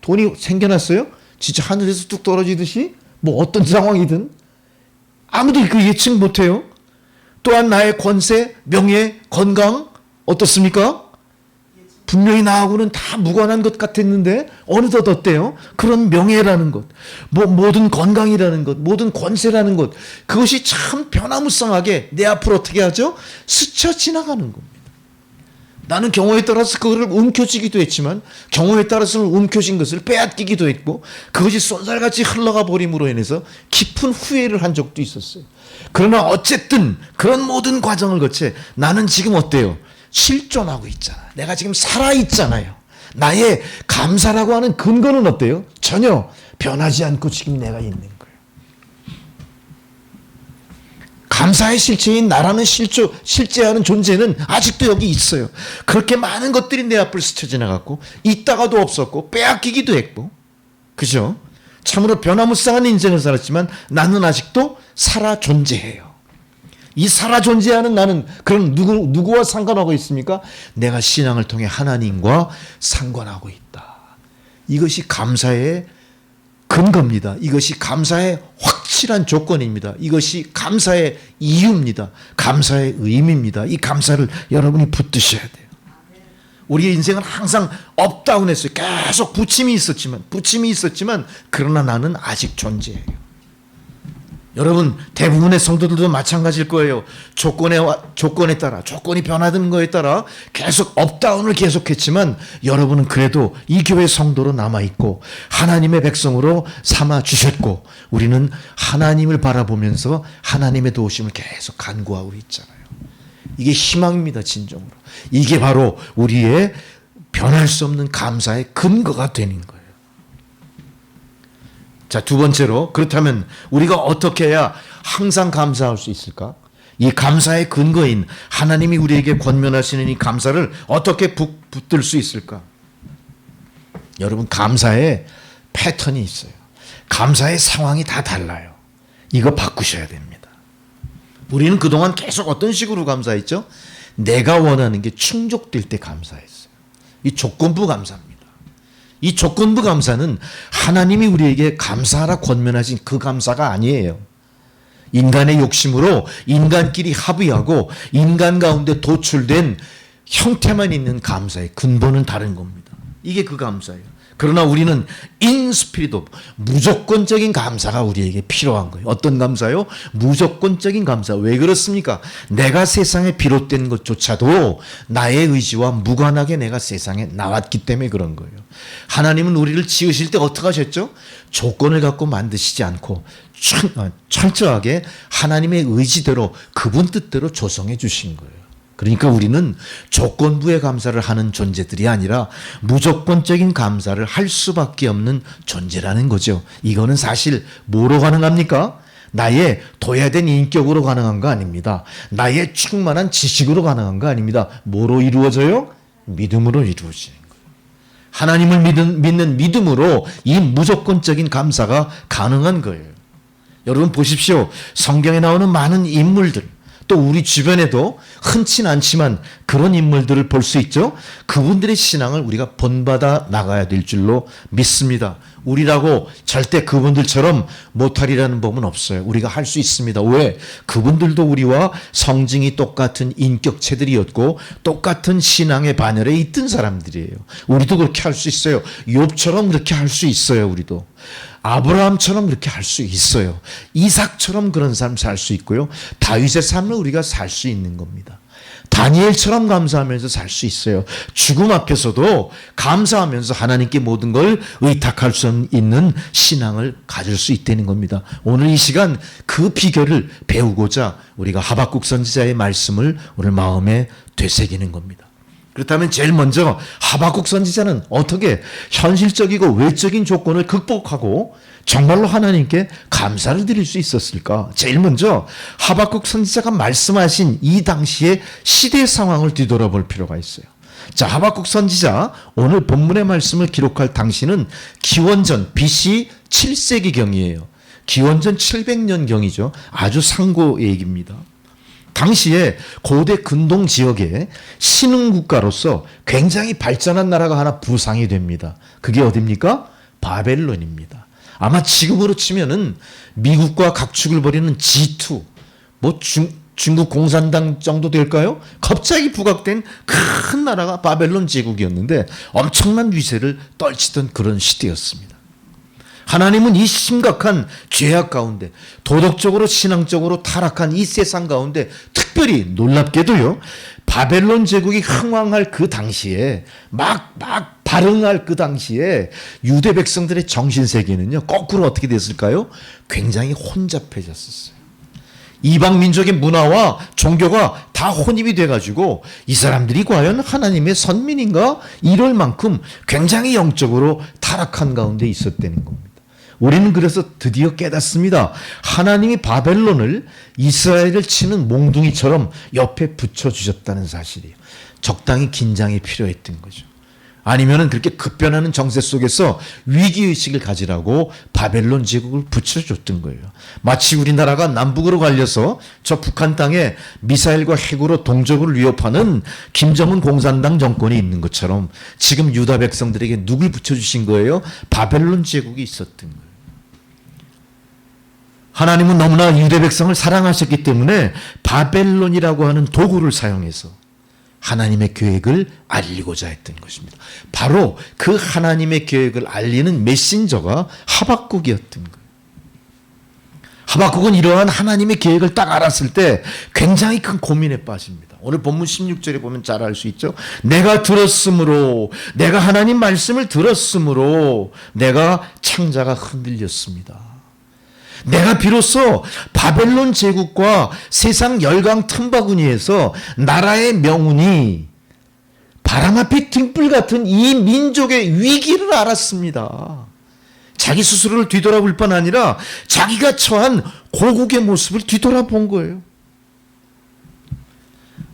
돈이 생겨났어요? 진짜 하늘에서 뚝 떨어지듯이 뭐 어떤 상황이든 아무도 그 예측 못해요. 또한 나의 권세, 명예, 건강 어떻습니까? 분명히 나하고는 다 무관한 것 같았는데 어느덧 어때요? 그런 명예라는 것, 뭐 모든 건강이라는 것, 모든 권세라는 것, 그것이 참 변화무쌍하게 내 앞으로 어떻게 하죠? 스쳐 지나가는 겁니다. 나는 경우에 따라서 그거를 움켜쥐기도 했지만 경우에 따라서는 움켜쥔 것을 빼앗기기도 했고 그것이 쏜살같이 흘러가 버림으로 인해서 깊은 후회를 한 적도 있었어요. 그러나 어쨌든 그런 모든 과정을 거쳐 나는 지금 어때요? 실존하고 있잖아. 내가 지금 살아있잖아요. 나의 감사라고 하는 근거는 어때요? 전혀 변하지 않고 지금 내가 있는 거예요. 감사의 실체인 나라는 실제하는 존재는 아직도 여기 있어요. 그렇게 많은 것들이 내 앞을 스쳐 지나갔고 있다가도 없었고 빼앗기기도 했고 그죠? 참으로 변화무쌍한 인생을 살았지만 나는 아직도 살아 존재해요. 이 살아 존재하는 나는 그럼 누구와 상관하고 있습니까? 내가 신앙을 통해 하나님과 상관하고 있다. 이것이 감사의 근거입니다. 이것이 감사의 확실한 조건입니다. 이것이 감사의 이유입니다. 감사의 의미입니다. 이 감사를 여러분이 붙드셔야 돼요. 우리의 인생은 항상 업다운했어요. 계속 부침이 있었지만 그러나 나는 아직 존재해요. 여러분 대부분의 성도들도 마찬가지일 거예요. 조건에 따라 조건이 변화되는 거에 따라 계속 업다운을 계속했지만 여러분은 그래도 이 교회 성도로 남아있고 하나님의 백성으로 삼아주셨고 우리는 하나님을 바라보면서 하나님의 도우심을 계속 간구하고 있잖아요. 이게 희망입니다. 진정으로. 이게 바로 우리의 변할 수 없는 감사의 근거가 되는 거예요. 자, 두 번째로 그렇다면 우리가 어떻게 해야 항상 감사할 수 있을까? 이 감사의 근거인 하나님이 우리에게 권면하시는 이 감사를 어떻게 붙들 수 있을까? 여러분 감사의 패턴이 있어요. 감사의 상황이 다 달라요. 이거 바꾸셔야 됩니다. 우리는 그동안 계속 어떤 식으로 감사했죠? 내가 원하는 게 충족될 때 감사했어요. 이 조건부 감사입니다. 이 조건부 감사는 하나님이 우리에게 감사하라 권면하신 그 감사가 아니에요. 인간의 욕심으로 인간끼리 합의하고 인간 가운데 도출된 형태만 있는 감사의 근본은 다른 겁니다. 이게 그 감사예요. 그러나 우리는 인스피리트 무조건적인 감사가 우리에게 필요한 거예요. 어떤 감사요? 무조건적인 감사. 왜 그렇습니까? 내가 세상에 비롯된 것조차도 나의 의지와 무관하게 내가 세상에 나왔기 때문에 그런 거예요. 하나님은 우리를 지으실 때 어떻게 하셨죠? 조건을 갖고 만드시지 않고 철저하게 하나님의 의지대로 그분 뜻대로 조성해 주신 거예요. 그러니까 우리는 조건부의 감사를 하는 존재들이 아니라 무조건적인 감사를 할 수밖에 없는 존재라는 거죠. 이거는 사실 뭐로 가능합니까? 나의 도야된 인격으로 가능한 거 아닙니다. 나의 충만한 지식으로 가능한 거 아닙니다. 뭐로 이루어져요? 믿음으로 이루어지는 거예요. 하나님을 믿는 믿음으로 이 무조건적인 감사가 가능한 거예요. 여러분 보십시오. 성경에 나오는 많은 인물들, 또 우리 주변에도 흔치 않지만 그런 인물들을 볼 수 있죠. 그분들의 신앙을 우리가 본받아 나가야 될 줄로 믿습니다. 우리라고 절대 그분들처럼 못하리라는 법은 없어요. 우리가 할 수 있습니다. 왜? 그분들도 우리와 성징이 똑같은 인격체들이었고 똑같은 신앙의 반열에 있던 사람들이에요. 우리도 그렇게 할 수 있어요. 욥처럼 그렇게 할 수 있어요. 우리도. 아브라함처럼 그렇게 할 수 있어요. 이삭처럼 그런 삶 살 수 있고요. 다윗의 삶을 우리가 살 수 있는 겁니다. 다니엘처럼 감사하면서 살 수 있어요. 죽음 앞에서도 감사하면서 하나님께 모든 걸 의탁할 수 있는 신앙을 가질 수 있다는 겁니다. 오늘 이 시간 그 비결을 배우고자 우리가 하박국 선지자의 말씀을 오늘 마음에 되새기는 겁니다. 그렇다면 제일 먼저 하박국 선지자는 어떻게 현실적이고 외적인 조건을 극복하고 정말로 하나님께 감사를 드릴 수 있었을까? 제일 먼저 하박국 선지자가 말씀하신 이 당시의 시대 상황을 뒤돌아볼 필요가 있어요. 자, 하박국 선지자 오늘 본문의 말씀을 기록할 당시는 기원전 BC 7세기경이에요. 기원전 700년경이죠. 아주 상고 얘기입니다. 당시에 고대 근동 지역에 신흥국가로서 굉장히 발전한 나라가 하나 부상이 됩니다. 그게 어디입니까? 바벨론입니다. 아마 지금으로 치면은 미국과 각축을 벌이는 G2, 중국 공산당 정도 될까요? 갑자기 부각된 큰 나라가 바벨론 제국이었는데 엄청난 위세를 떨치던 그런 시대였습니다. 하나님은 이 심각한 죄악 가운데 도덕적으로 신앙적으로 타락한 이 세상 가운데 특별히 놀랍게도요, 바벨론 제국이 흥왕할 그 당시에 막 발흥할 그 당시에 유대 백성들의 정신세계는요 거꾸로 어떻게 됐을까요? 굉장히 혼잡해졌었어요. 이방 민족의 문화와 종교가 다 혼입이 돼가지고 이 사람들이 과연 하나님의 선민인가? 이럴 만큼 굉장히 영적으로 타락한 가운데 있었다는 겁니다. 우리는 그래서 드디어 깨닫습니다. 하나님이 바벨론을 이스라엘을 치는 몽둥이처럼 옆에 붙여주셨다는 사실이에요. 적당히 긴장이 필요했던 거죠. 아니면은 그렇게 급변하는 정세 속에서 위기의식을 가지라고 바벨론 제국을 붙여줬던 거예요. 마치 우리나라가 남북으로 갈려서 저 북한 땅에 미사일과 핵으로 동족을 위협하는 김정은 공산당 정권이 있는 것처럼 지금 유다 백성들에게 누굴 붙여주신 거예요? 바벨론 제국이 있었던 거예요. 하나님은 너무나 유대 백성을 사랑하셨기 때문에 바벨론이라고 하는 도구를 사용해서 하나님의 계획을 알리고자 했던 것입니다. 바로 그 하나님의 계획을 알리는 메신저가 하박국이었던 거예요. 하박국은 이러한 하나님의 계획을 딱 알았을 때 굉장히 큰 고민에 빠집니다. 오늘 본문 16절에 보면 잘 알 수 있죠. 내가 들었으므로, 내가 하나님 말씀을 들었으므로 내가 창자가 흔들렸습니다. 내가 비로소 바벨론 제국과 세상 열강 틈바구니에서 나라의 명운이 바람 앞에 등불 같은 이 민족의 위기를 알았습니다. 자기 스스로를 뒤돌아볼 뿐 아니라 자기가 처한 고국의 모습을 뒤돌아본 거예요.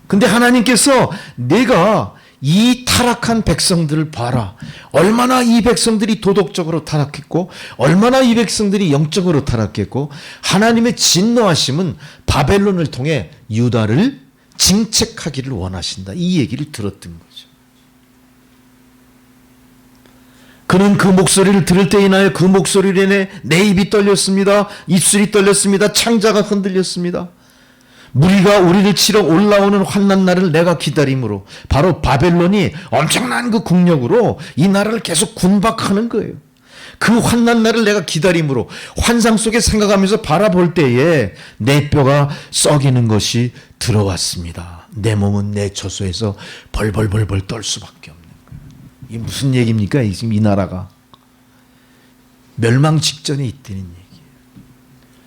근데 하나님께서 내가 이 타락한 백성들을 봐라. 얼마나 이 백성들이 도덕적으로 타락했고 얼마나 이 백성들이 영적으로 타락했고 하나님의 진노하심은 바벨론을 통해 유다를 징책하기를 원하신다. 이 얘기를 들었던 거죠. 그는 그 목소리를 들을 때 인하여 그 목소리로 인해 내 입이 떨렸습니다. 입술이 떨렸습니다. 창자가 흔들렸습니다. 무리가 우리를 치러 올라오는 환난 날을 내가 기다림으로, 바로 바벨론이 엄청난 그 국력으로 이 나라를 계속 군박하는 거예요. 그 환난 날을 내가 기다림으로 환상 속에 생각하면서 바라볼 때에 내 뼈가 썩이는 것이 들어왔습니다. 내 몸은 내 처소에서 벌벌벌벌 떨 수밖에 없는 거예요. 이게 무슨 얘기입니까? 지금 이 나라가 멸망 직전에 있다는 얘기예요.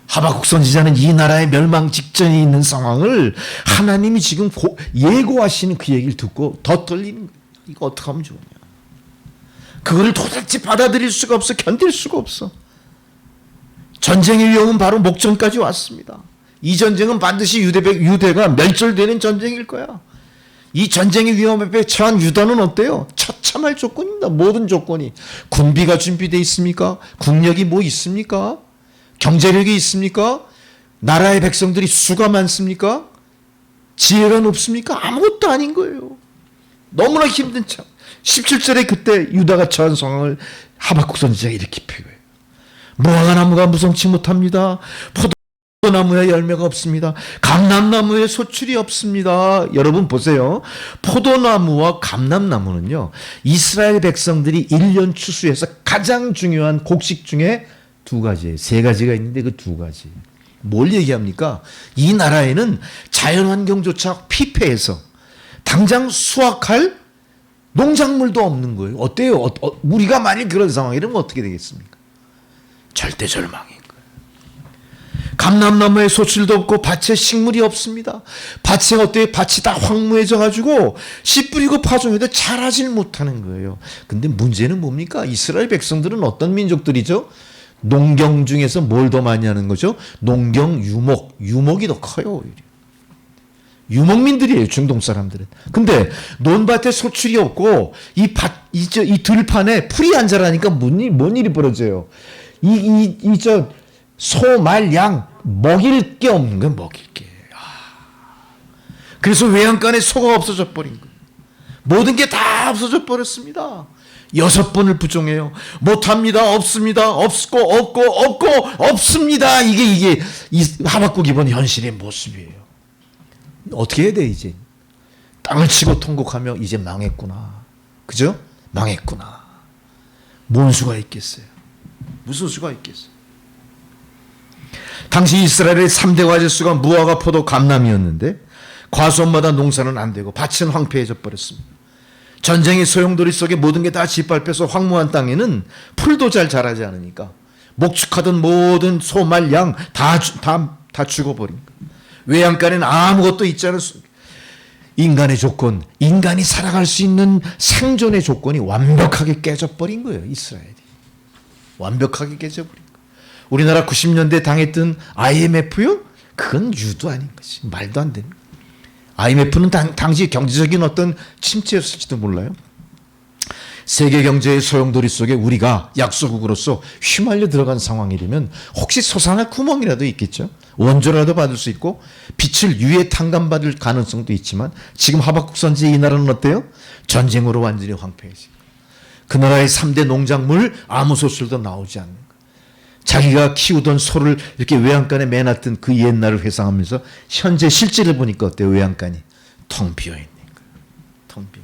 하박국 선지자는 이 나라의 멸망 직전에 있는 상황을 하나님이 지금 예고하시는 그 얘기를 듣고 더 떨리는 거예요. 이거 어떻게 하면 좋으냐. 그거를 도대체 받아들일 수가 없어. 견딜 수가 없어. 전쟁의 위험은 바로 목전까지 왔습니다. 이 전쟁은 반드시 유대가 멸절되는 전쟁일 거야. 이 전쟁의 위험에 처한 유다는 어때요? 처참할 조건입니다. 모든 조건이. 군비가 준비되어 있습니까? 국력이 뭐 있습니까? 경제력이 있습니까? 나라의 백성들이 수가 많습니까? 지혜가 높습니까? 아무것도 아닌 거예요. 너무나 힘든 참. 17절에 그때 유다가 처한 상황을 하박국 선지자가 이렇게 표현해요. 무화과 나무가 무성치 못합니다. 포도나무에 열매가 없습니다. 감람나무에 소출이 없습니다. 여러분 보세요. 포도나무와 감람나무는요, 이스라엘 백성들이 1년 추수해서 가장 중요한 곡식 중에 두 가지예요. 세 가지가 있는데 그 두 가지. 뭘 얘기합니까? 이 나라에는 자연환경조차 피폐해서 당장 수확할 농작물도 없는 거예요. 어때요? 우리가 만일 그런 상황이라면 어떻게 되겠습니까? 절대 절망인 거예요. 감람나무에 소출도 없고 밭에 식물이 없습니다. 밭에 어때요? 밭이 다 황무해져 가지고 씨 뿌리고 파종해도 자라질 못하는 거예요. 근데 문제는 뭡니까? 이스라엘 백성들은 어떤 민족들이죠? 농경 중에서 뭘 더 많이 하는 거죠? 농경, 유목이 더 커요. 오히려. 유목민들이에요, 중동 사람들은. 근데 논밭에 소출이 없고 이 들판에 풀이 안 자라니까 뭔 일이 벌어져요? 소, 말, 양 먹일 게 없는 거예요. 먹일 게. 그래서 외양간에 소가 없어져 버린 거예요. 모든 게 다 없어져 버렸습니다. 6번을 부정해요. 못합니다. 없습니다. 없습니다. 이게 이 하박국 이번 현실의 모습이에요. 어떻게 해야 돼 이제? 땅을 치고 통곡하며 이제 망했구나. 그죠? 망했구나. 뭔 수가 있겠어요? 무슨 수가 있겠어요? 당시 이스라엘의 3대 과제수가 무화과, 포도, 감람이었는데 과수원마다 농사는 안 되고 밭은 황폐해져 버렸습니다. 전쟁의 소용돌이 속에 모든 게 다 짓밟혀서 황무한 땅에는 풀도 잘 자라지 않으니까 목축하던 모든 소, 말, 양 다 죽어버린 거예요. 외양간에는 아무것도 있지 않았습니다. 인간의 조건, 인간이 살아갈 수 있는 생존의 조건이 완벽하게 깨져버린 거예요. 이스라엘이. 완벽하게 깨져버린 거예요. 우리나라 90년대 당했던 IMF요? 그건 유도 아닌 거지. 말도 안 되는 거예요. IMF는 당시 경제적인 어떤 침체였을지도 몰라요. 세계 경제의 소용돌이 속에 우리가 약소국으로서 휘말려 들어간 상황이라면 혹시 솟아날 구멍이라도 있겠죠. 원조라도 받을 수 있고 빛을 유에 탕감받을 가능성도 있지만 지금 하박국 선지의 이 나라는 어때요? 전쟁으로 완전히 황폐해지고 그 나라의 3대 농작물 아무 소출도 나오지 않는 거예요. 자기가 키우던 소를 이렇게 외양간에 매놨던 그 옛날을 회상하면서 현재 실제를 보니까 어때요? 외양간이 텅 비어있는 거예요. 텅 비어.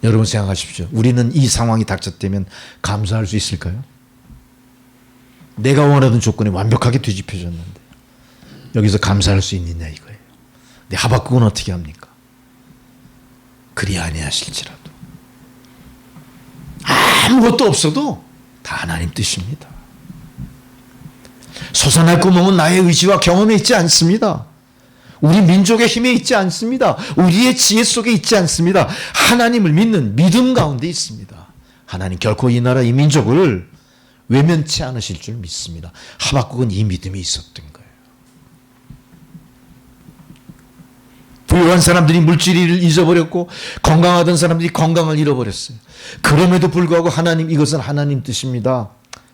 여러분 생각하십시오. 우리는 이 상황이 닥쳤다면 감사할 수 있을까요? 내가 원하던 조건이 완벽하게 뒤집혀졌는데 여기서 감사할 수 있느냐 이거예요. 근데 하박국은 어떻게 합니까? 그리 아니하실지라도 아무것도 없어도 다 하나님 뜻입니다. 솟아날 구멍은 나의 의지와 경험에 있지 않습니다. 우리 민족의 힘에 있지 않습니다. 우리의 지혜 속에 있지 않습니다. 하나님을 믿는 믿음 가운데 있습니다. 하나님 결코 이 나라 이 민족을 외면치 않으실 줄 믿습니다. 하박국은 이 믿음이 있었던 거예요. 부유한 사람들이 물질을 잊어버렸고 건강하던 사람들이 건강을 잃어버렸어요. 그럼에도 불구하고 하나님 이것은 하나님 뜻입니다.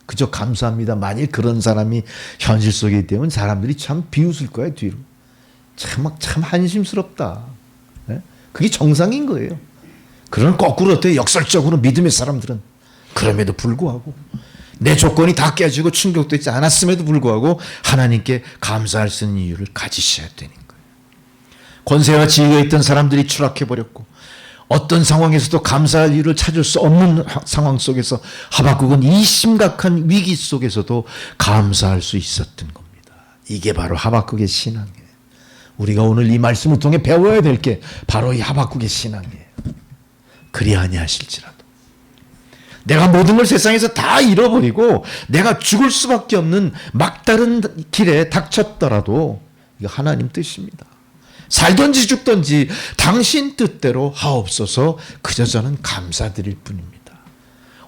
그저 감사합니다. 만일 그런 사람이 현실 속에 있다면 사람들이 참 비웃을 거예요. 뒤로. 참 한심스럽다. 네? 그게 정상인 거예요. 그런 거꾸로 어때요? 역설적으로 믿음의 사람들은 그럼에도 불구하고 내 조건이 다 깨지고 충격되지 않았음에도 불구하고 하나님께 감사할 수 있는 이유를 가지셔야 되는 거예요. 권세와 지위가 있던 사람들이 추락해버렸고 어떤 상황에서도 감사할 이유를 찾을 수 없는 상황 속에서 하박국은 이 심각한 위기 속에서도 감사할 수 있었던 겁니다. 이게 바로 하박국의 신앙이에요. 우리가 오늘 이 말씀을 통해 배워야 될 게 바로 이 하박국의 신앙이에요. 그리 아니하실지라도 내가 모든 걸 세상에서 다 잃어버리고 내가 죽을 수밖에 없는 막다른 길에 닥쳤더라도 이거 하나님 뜻입니다. 살든지 죽든지 당신 뜻대로 하옵소서. 그저 저는 감사드릴 뿐입니다.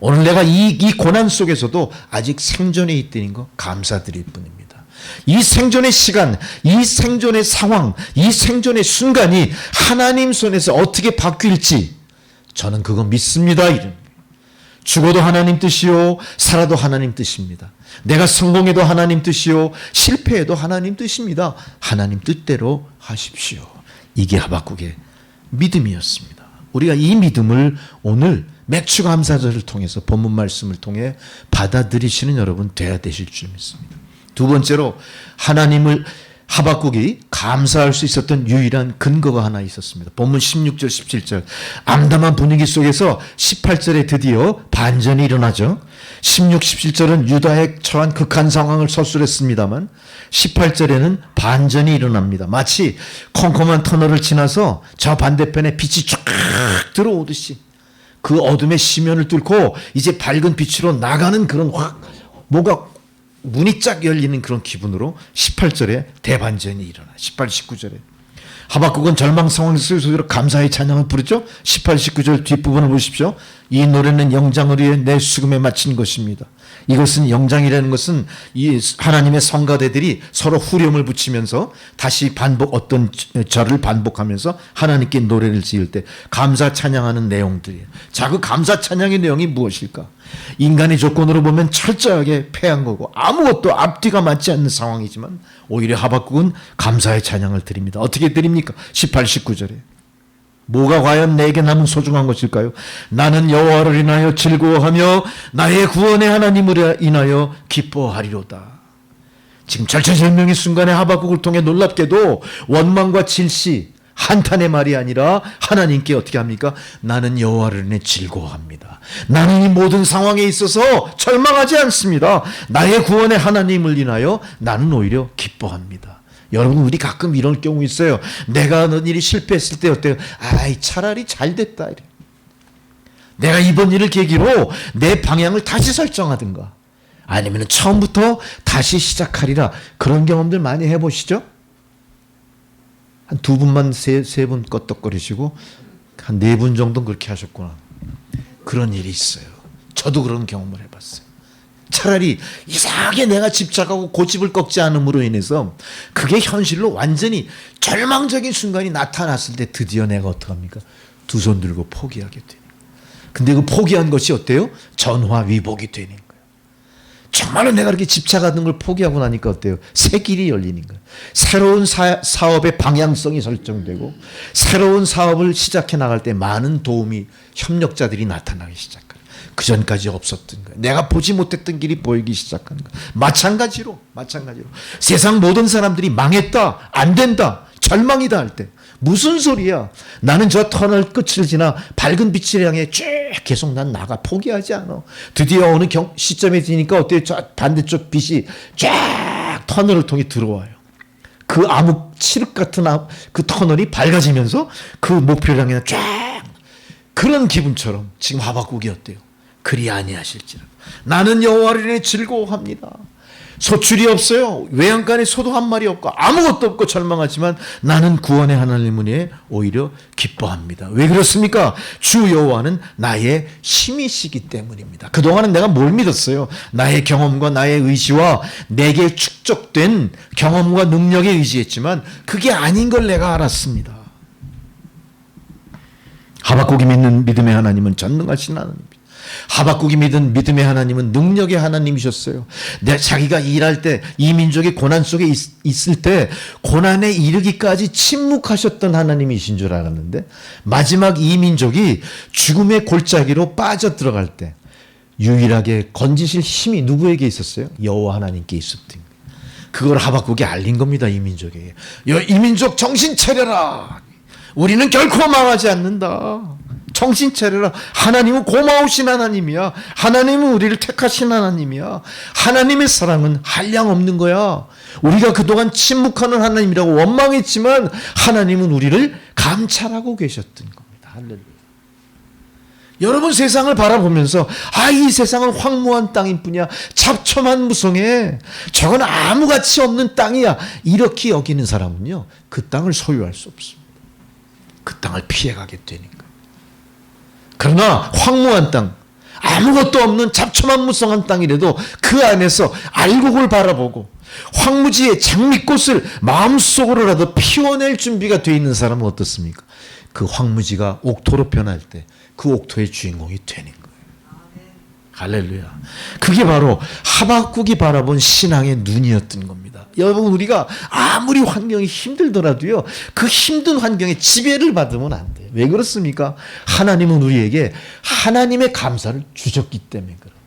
오늘 내가 이 고난 속에서도 아직 생존에 있다는 거 감사드릴 뿐입니다. 이 생존의 시간, 이 생존의 상황, 이 생존의 순간이 하나님 손에서 어떻게 바뀔지 저는 그거 믿습니다. 죽어도 하나님 뜻이요, 살아도 하나님 뜻입니다. 내가 성공해도 하나님 뜻이요, 실패해도 하나님 뜻입니다. 하나님 뜻대로 하십시오. 이게 하박국의 믿음이었습니다. 우리가 이 믿음을 오늘 맥주 감사절을 통해서 본문 말씀을 통해 받아들이시는 여러분 돼야 되실 줄 믿습니다. 두 번째로 하나님을 하박국이 감사할 수 있었던 유일한 근거가 하나 있었습니다. 본문 16절 17절 암담한 분위기 속에서 18절에 드디어 반전이 일어나죠. 16, 17절은 유다에 처한 극한 상황을 서술했습니다만 18절에는 반전이 일어납니다. 마치 컴컴한 터널을 지나서 저 반대편에 빛이 쫙 들어오듯이 그 어둠의 심연을 뚫고 이제 밝은 빛으로 나가는 그런 뭐가 문이 쫙 열리는 그런 기분으로 18절에 대반전이 일어나. 18, 19절에 하박국은 절망 상황을 속에서 감사의 찬양을 부르죠. 18, 19절 뒷부분을 보십시오. 이 노래는 영장을 위해 내 수금에 마친 것입니다. 이것은 영장이라는 것은 이 하나님의 성가대들이 서로 후렴을 붙이면서 다시 어떤 절을 반복하면서 하나님께 노래를 지을 때 감사 찬양하는 내용들이에요. 자, 그 감사 찬양의 내용이 무엇일까? 인간의 조건으로 보면 철저하게 패한 거고 아무것도 앞뒤가 맞지 않는 상황이지만 오히려 하박국은 감사의 찬양을 드립니다. 어떻게 드립니까? 18, 19절에 뭐가 과연 내게 남은 소중한 것일까요? 나는 여호와를 인하여 즐거워하며 나의 구원의 하나님을 인하여 기뻐하리로다. 지금 절체절명의 순간에 하박국을 통해 놀랍게도 원망과 질시, 한탄의 말이 아니라 하나님께 어떻게 합니까? 나는 여호와를 인해 즐거워합니다. 나는 이 모든 상황에 있어서 절망하지 않습니다. 나의 구원의 하나님을 인하여 나는 오히려 기뻐합니다. 여러분, 우리 가끔 이런 경우 있어요. 내가 어떤 일이 실패했을 때 어때요? 아이, 차라리 잘 됐다. 내가 이번 일을 계기로 내 방향을 다시 설정하든가 아니면 처음부터 다시 시작하리라. 그런 경험들 많이 해보시죠? 한 두 분만 세 분 껐덕거리시고 한 네 분 정도는 그렇게 하셨구나. 그런 일이 있어요. 저도 그런 경험을 해봤어요. 차라리 이상하게 내가 집착하고 고집을 꺾지 않음으로 인해서 그게 현실로 완전히 절망적인 순간이 나타났을 때 드디어 내가 어떡합니까? 두 손 들고 포기하게 되는 거예요. 근데 그 포기한 것이 어때요? 전화위복이 되는 거예요. 정말로 내가 이렇게 집착하는 걸 포기하고 나니까 어때요? 새 길이 열리는 거예요. 새로운 사업의 방향성이 설정되고 새로운 사업을 시작해 나갈 때 많은 도움이 협력자들이 나타나기 시작해요. 그 전까지 없었던 거예요. 내가 보지 못했던 길이 보이기 시작하는 거예요. 마찬가지로 세상 모든 사람들이 망했다, 안 된다, 절망이다 할 때 무슨 소리야? 나는 저 터널 끝을 지나 밝은 빛을 향해 쭉 계속 난 나가 포기하지 않아. 드디어 어느 시점에 지니까 어때요? 저 반대쪽 빛이 쫙 터널을 통해 들어와요. 그 암흑 칠흑 같은 그 터널이 밝아지면서 그 목표를 향해 쫙 그런 기분처럼 지금 하박국이 어때요? 그리 아니하실지라 나는 여호와를 인해 즐거워합니다. 소출이 없어요. 외양간에 소도 한 마리 없고 아무것도 없고 절망하지만 나는 구원의 하나님을 위해 오히려 기뻐합니다. 왜 그렇습니까? 주 여호와는 나의 힘이시기 때문입니다. 그동안은 내가 뭘 믿었어요? 나의 경험과 나의 의지와 내게 축적된 경험과 능력에 의지했지만 그게 아닌 걸 내가 알았습니다. 하박국이 믿는 믿음의 하나님은 전능하신 하나님입니다. 하박국이 믿은 믿음의 하나님은 능력의 하나님이셨어요. 자기가 일할 때 이 민족이 고난 속에 있을 때 고난에 이르기까지 침묵하셨던 하나님이신 줄 알았는데 마지막 이 민족이 죽음의 골짜기로 빠져들어갈 때 유일하게 건지실 힘이 누구에게 있었어요? 여호와 하나님께 있었던 거예요. 그걸 하박국이 알린 겁니다. 이 민족에게. 이 민족 정신 차려라. 우리는 결코 망하지 않는다. 정신 차려라. 하나님은 고마우신 하나님이야. 하나님은 우리를 택하신 하나님이야. 하나님의 사랑은 한량 없는 거야. 우리가 그동안 침묵하는 하나님이라고 원망했지만 하나님은 우리를 감찰하고 계셨던 겁니다. 할렐루야. 여러분 세상을 바라보면서 이 세상은 황무한 땅일 뿐이야. 잡초만 무성해. 저건 아무 가치 없는 땅이야. 이렇게 여기는 사람은요. 그 땅을 소유할 수 없습니다. 그 땅을 피해가게 되니까. 그러나 황무한 땅, 아무것도 없는 잡초만 무성한 땅이라도 그 안에서 알곡을 바라보고 황무지의 장미꽃을 마음속으로라도 피워낼 준비가 되어 있는 사람은 어떻습니까? 그 황무지가 옥토로 변할 때 그 옥토의 주인공이 되는 거예요. 할렐루야. 그게 바로 하박국이 바라본 신앙의 눈이었던 겁니다. 여러분, 우리가 아무리 환경이 힘들더라도요, 그 힘든 환경에 지배를 받으면 안 돼요. 왜 그렇습니까? 하나님은 우리에게 하나님의 감사를 주셨기 때문에 그런 거예요.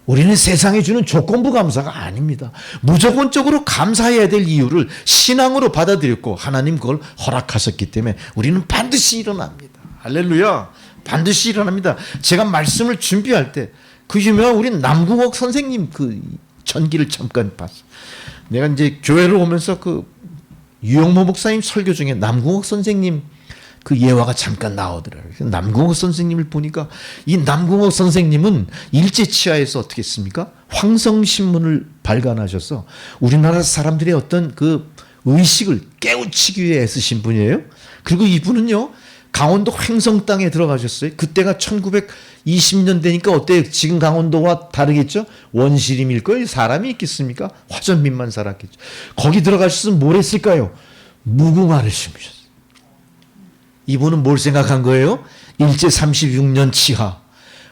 우리는 세상에 주는 조건부 감사가 아닙니다. 무조건적으로 감사해야 될 이유를 신앙으로 받아들였고 하나님 그걸 허락하셨기 때문에 우리는 반드시 일어납니다. 할렐루야. 반드시 일어납니다. 제가 말씀을 준비할 때 그 유명한 우리 남궁옥 선생님 그 전기를 잠깐 봤어요. 내가 이제 교회를 오면서 그 유영모 목사님 설교 중에 남궁옥 선생님 그 예화가 잠깐 나오더라고요. 남궁옥 선생님을 보니까 이 남궁옥 선생님은 일제치하에서 어떻게 했습니까? 황성신문을 발간하셔서 우리나라 사람들의 어떤 그 의식을 깨우치기 위해 애쓰신 분이에요. 그리고 이분은요, 강원도 횡성 땅에 들어가셨어요. 그때가 1920년대니까 어때요? 지금 강원도와 다르겠죠? 원시림일 거예요. 사람이 있겠습니까? 화전민만 살았겠죠. 거기 들어가셨으면 뭘 했을까요? 무궁화를 심으셨어요. 이분은 뭘 생각한 거예요? 일제 36년 치하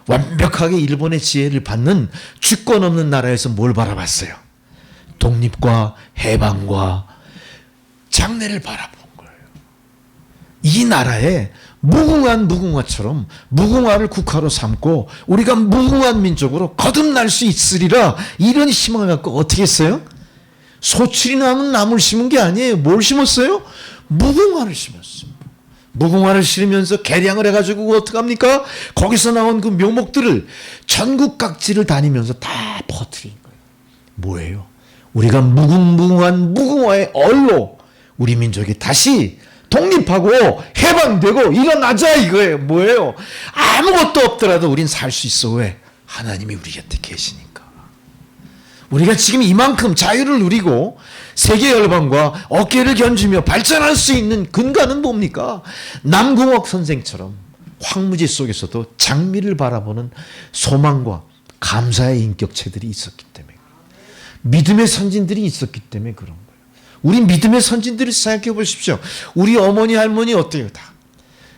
완벽하게 일본의 지혜를 받는 주권 없는 나라에서 뭘 바라봤어요? 독립과 해방과 장래를 바라본 거예요. 이 나라에 무궁한 무궁화처럼 무궁화를 국화로 삼고 우리가 무궁한 민족으로 거듭날 수 있으리라, 이런 희망을 갖고 어떻게 했어요? 소출이 남은 나무를 심은 게 아니에요. 뭘 심었어요? 무궁화를 심었습니다. 무궁화를 심으면서 개량을 해가지고 어떡합니까? 거기서 나온 그 묘목들을 전국 각지를 다니면서 다 퍼뜨린 거예요. 뭐예요? 우리가 무궁무궁한 무궁화의 얼로 우리 민족이 다시 독립하고 해방되고 일어나자 이거예요. 뭐예요? 아무것도 없더라도 우린 살 수 있어. 왜? 하나님이 우리 곁에 계시니까. 우리가 지금 이만큼 자유를 누리고 세계 열방과 어깨를 견주며 발전할 수 있는 근간은 뭡니까? 남궁옥 선생처럼 황무지 속에서도 장미를 바라보는 소망과 감사의 인격체들이 있었기 때문에, 믿음의 선진들이 있었기 때문에 그런 거예요. 우리 믿음의 선진들을 생각해 보십시오. 우리 어머니 할머니 어때요? 다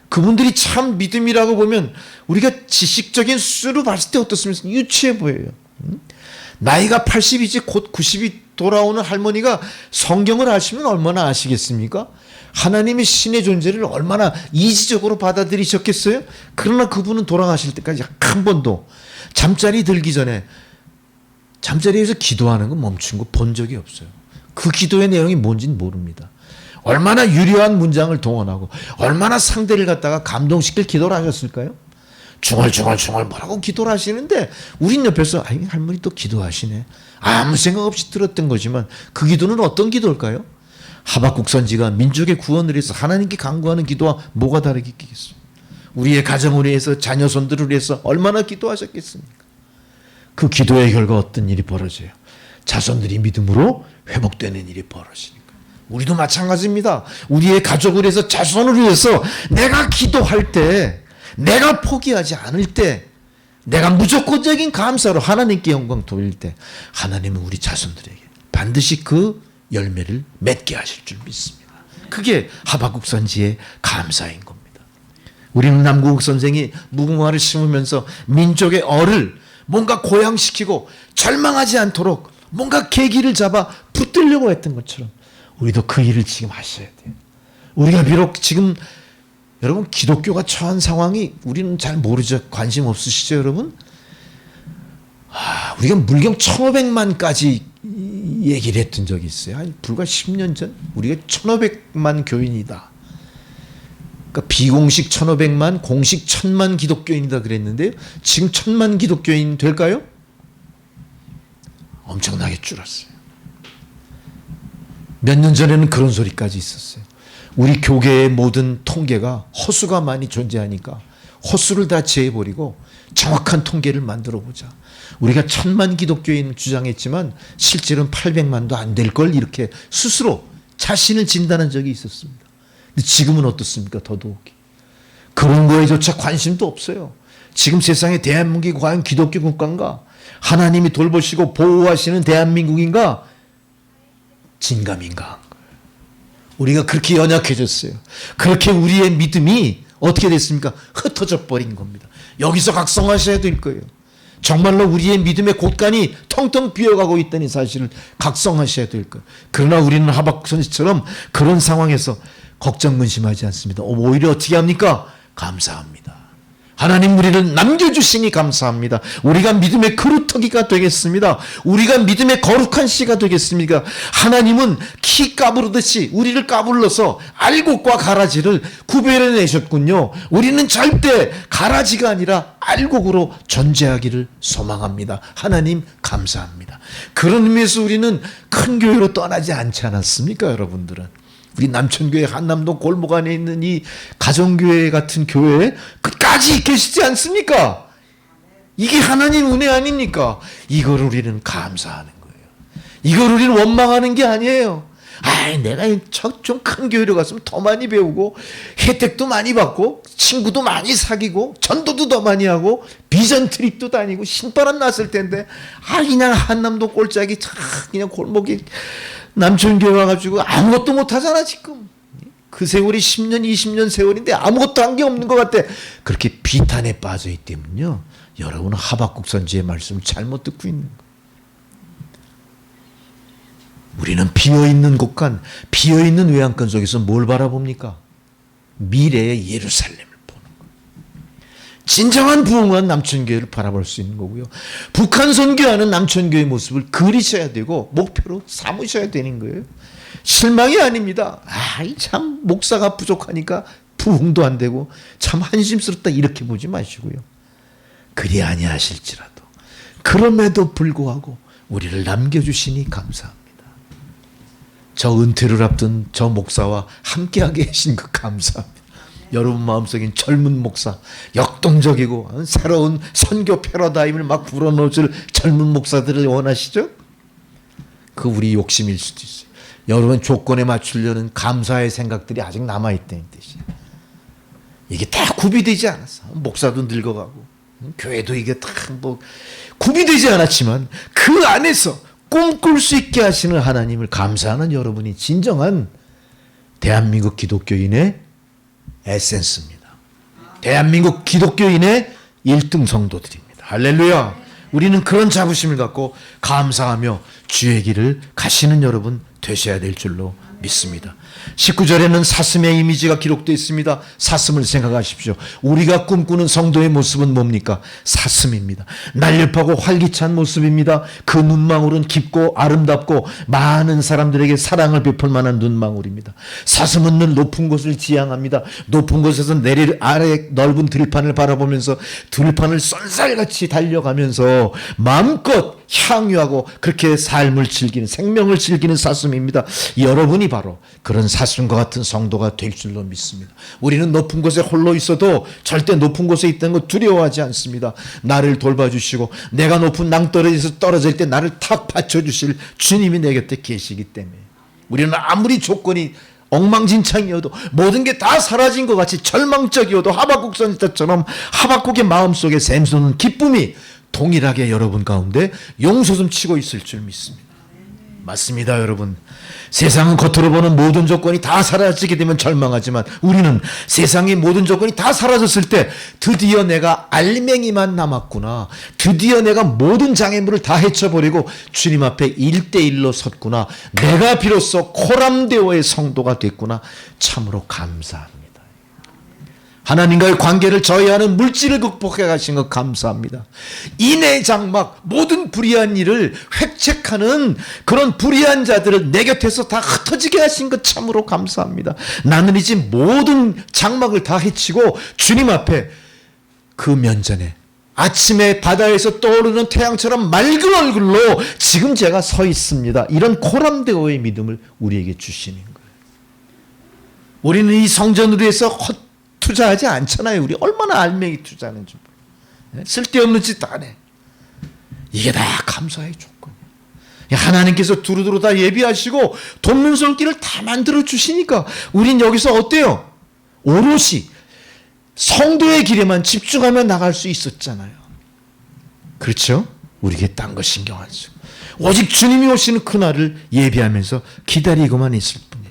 그분들이 참 믿음이라고 보면 우리가 지식적인 수로 봤을 때 어떻습니까? 유치해 보여요. 나이가 80이지 곧 90이 돌아오는 할머니가 성경을 아시면 얼마나 아시겠습니까? 하나님의 신의 존재를 얼마나 이지적으로 받아들이셨겠어요? 그러나 그분은 돌아가실 때까지 한 번도 잠자리 들기 전에 잠자리에서 기도하는 거 멈춘 거 본 적이 없어요. 그 기도의 내용이 뭔지는 모릅니다. 얼마나 유려한 문장을 동원하고 얼마나 상대를 갖다가 감동시킬 기도를 하셨을까요? 중얼중얼 뭐라고 기도를 하시는데 우린 옆에서 할머니 또 기도하시네. 아무 생각 없이 들었던 거지만 그 기도는 어떤 기도일까요? 하박국 선지가 민족의 구원을 위해서 하나님께 간구하는 기도와 뭐가 다르게 있겠어요? 우리의 가정을 위해서 자녀손들을 위해서 얼마나 기도하셨겠습니까? 그 기도의 결과 어떤 일이 벌어져요? 자손들이 믿음으로 회복되는 일이 벌어지니까. 우리도 마찬가지입니다. 우리의 가족을 위해서 자손을 위해서 내가 기도할 때, 내가 포기하지 않을 때, 내가 무조건적인 감사로 하나님께 영광 돌릴 때 하나님은 우리 자손들에게 반드시 그 열매를 맺게 하실 줄 믿습니다. 그게 하박국 선지의 감사인 겁니다. 우리는 남궁옥 선생이 무궁화를 심으면서 민족의 얼을 뭔가 고양시키고 절망하지 않도록 뭔가 계기를 잡아 붙들려고 했던 것처럼 우리도 그 일을 지금 하셔야 돼요. 우리가 비록 지금 여러분 기독교가 처한 상황이 우리는 잘 모르죠. 관심 없으시죠 여러분? 우리가 물경 1500만까지 얘기를 했던 적이 있어요. 아니, 불과 10년 전 우리가 1500만 교인이다. 그러니까 비공식 1500만, 공식 1000만 기독교인이다 그랬는데요. 지금 1000만 기독교인 될까요? 엄청나게 줄었어요. 몇 년 전에는 그런 소리까지 있었어요. 우리 교계의 모든 통계가 허수가 많이 존재하니까 헛수를 다 제해버리고 정확한 통계를 만들어 보자. 우리가 1,000만 기독교인 주장했지만 실제로는 800만도 안 될 걸 이렇게 스스로 자신을 진단한 적이 있었습니다. 근데 지금은 어떻습니까? 더더욱이. 그런 거에조차 관심도 없어요. 지금 세상에 대한민국이 과연 기독교 국가인가? 하나님이 돌보시고 보호하시는 대한민국인가? 진감인가? 우리가 그렇게 연약해졌어요. 그렇게 우리의 믿음이 어떻게 됐습니까? 흩어져 버린 겁니다. 여기서 각성하셔야 될 거예요. 정말로 우리의 믿음의 곳간이 텅텅 비어가고 있다는 사실을 각성하셔야 될 거예요. 그러나 우리는 하박국 선지처럼 그런 상황에서 걱정 근심하지 않습니다. 오히려 어떻게 합니까? 감사합니다. 하나님 우리를 남겨주시니 감사합니다. 우리가 믿음의 그루터기가 되겠습니다. 우리가 믿음의 거룩한 씨가 되겠습니까? 하나님은 키 까부르듯이 우리를 까불러서 알곡과 가라지를 구별해내셨군요. 우리는 절대 가라지가 아니라 알곡으로 존재하기를 소망합니다. 하나님 감사합니다. 그런 의미에서 우리는 큰 교회로 떠나지 않지 않았습니까? 여러분들은. 우리 남천교회 한남동 골목 안에 있는 이 가정교회 같은 교회에 끝까지 계시지 않습니까? 이게 하나님 은혜 아닙니까? 이걸 우리는 감사하는 거예요. 이걸 우리는 원망하는 게 아니에요. 내가 좀 큰 교회로 갔으면 더 많이 배우고 혜택도 많이 받고 친구도 많이 사귀고 전도도 더 많이 하고 비전 트립도 다니고 신바람 났을 텐데 그냥 한남동 꼴짝이 그냥 골목에 남천교회 와가지고 아무것도 못하잖아 지금. 그 세월이 10년 20년 세월인데 아무것도 한 게 없는 것 같아. 그렇게 비탄에 빠져있기 때문요, 여러분은 하박국 선지의 말씀을 잘못 듣고 있는 거예요. 우리는 비어있는 곳간, 비어있는 외양간 속에서 뭘 바라봅니까? 미래의 예루살렘을 보는 거예요. 진정한 부흥한 남천교회를 바라볼 수 있는 거고요. 북한 선교하는 남천교회의 모습을 그리셔야 되고 목표로 삼으셔야 되는 거예요. 실망이 아닙니다. 참 목사가 부족하니까 부흥도 안 되고 참 한심스럽다 이렇게 보지 마시고요. 그리 아니하실지라도 그럼에도 불구하고 우리를 남겨주시니 감사합니다. 저 은퇴를 앞둔 저 목사와 함께하게 하신 것 감사합니다. 여러분 마음속엔 젊은 목사, 역동적이고 새로운 선교 패러다임을 막 불어넣어줄 젊은 목사들을 원하시죠? 그 우리 욕심일 수도 있어요. 여러분 조건에 맞추려는 감사의 생각들이 아직 남아있다는 뜻이에요. 이게 다 구비되지 않았어. 목사도 늙어가고 교회도 이게 다 구비되지 않았지만 그 안에서 꿈꿀 수 있게 하시는 하나님을 감사하는 여러분이 진정한 대한민국 기독교인의 에센스입니다. 대한민국 기독교인의 1등 성도들입니다. 할렐루야. 우리는 그런 자부심을 갖고 감사하며 주의 길을 가시는 여러분 되셔야 될 줄로 믿습니다. 19절에는 사슴의 이미지가 기록되어 있습니다. 사슴을 생각하십시오. 우리가 꿈꾸는 성도의 모습은 뭡니까? 사슴입니다. 날렵하고 활기찬 모습입니다. 그 눈망울은 깊고 아름답고 많은 사람들에게 사랑을 베풀 만한 눈망울입니다. 사슴은 늘 높은 곳을 지향합니다. 높은 곳에서 아래 넓은 들판을 바라보면서 들판을 쏜살같이 달려가면서 마음껏 향유하고 그렇게 삶을 즐기는, 생명을 즐기는 사슴입니다. 여러분이 바로 그런 사슴과 같은 성도가 될 줄로 믿습니다. 우리는 높은 곳에 홀로 있어도 절대 높은 곳에 있다는 거 두려워하지 않습니다. 나를 돌봐주시고 내가 높은 낭떠러지에서 떨어질 때 나를 탁 받쳐주실 주님이 내 곁에 계시기 때문에 우리는 아무리 조건이 엉망진창이어도 모든 게 다 사라진 것 같이 절망적이어도 하박국 선지자처럼 하박국의 마음속에 샘솟는 기쁨이 동일하게 여러분 가운데 용솟음 치고 있을 줄 믿습니다. 맞습니다, 여러분. 세상은 겉으로 보는 모든 조건이 다 사라지게 되면 절망하지만 우리는 세상의 모든 조건이 다 사라졌을 때 드디어 내가 알맹이만 남았구나. 드디어 내가 모든 장애물을 다 헤쳐버리고 주님 앞에 1대1로 섰구나. 내가 비로소 코람데오의 성도가 됐구나. 참으로 감사합니다. 하나님과의 관계를 저해하는 물질을 극복해 가신 것 감사합니다. 인해 장막 모든 불의한 일을 획책하는 그런 불의한 자들을 내 곁에서 다 흩어지게 하신 것 참으로 감사합니다. 나는 이제 모든 장막을 다 해치고 주님 앞에 그 면전에 아침에 바다에서 떠오르는 태양처럼 맑은 얼굴로 지금 제가 서 있습니다. 이런 코람데오의 믿음을 우리에게 주시는 거예요. 우리는 이 성전으로 해서 투자하지 않잖아요. 우리 얼마나 알맹이 투자하는지. 쓸데없는 짓 안 해. 이게 다 감사의 조건이에요. 하나님께서 두루두루 다 예비하시고 돕는 손길을 다 만들어 주시니까 우린 여기서 어때요? 오롯이 성도의 길에만 집중하며 나갈 수 있었잖아요. 그렇죠? 우리에게 딴 거 신경 안 쓰고 오직 주님이 오시는 그날을 예비하면서 기다리고만 있을 뿐이에요.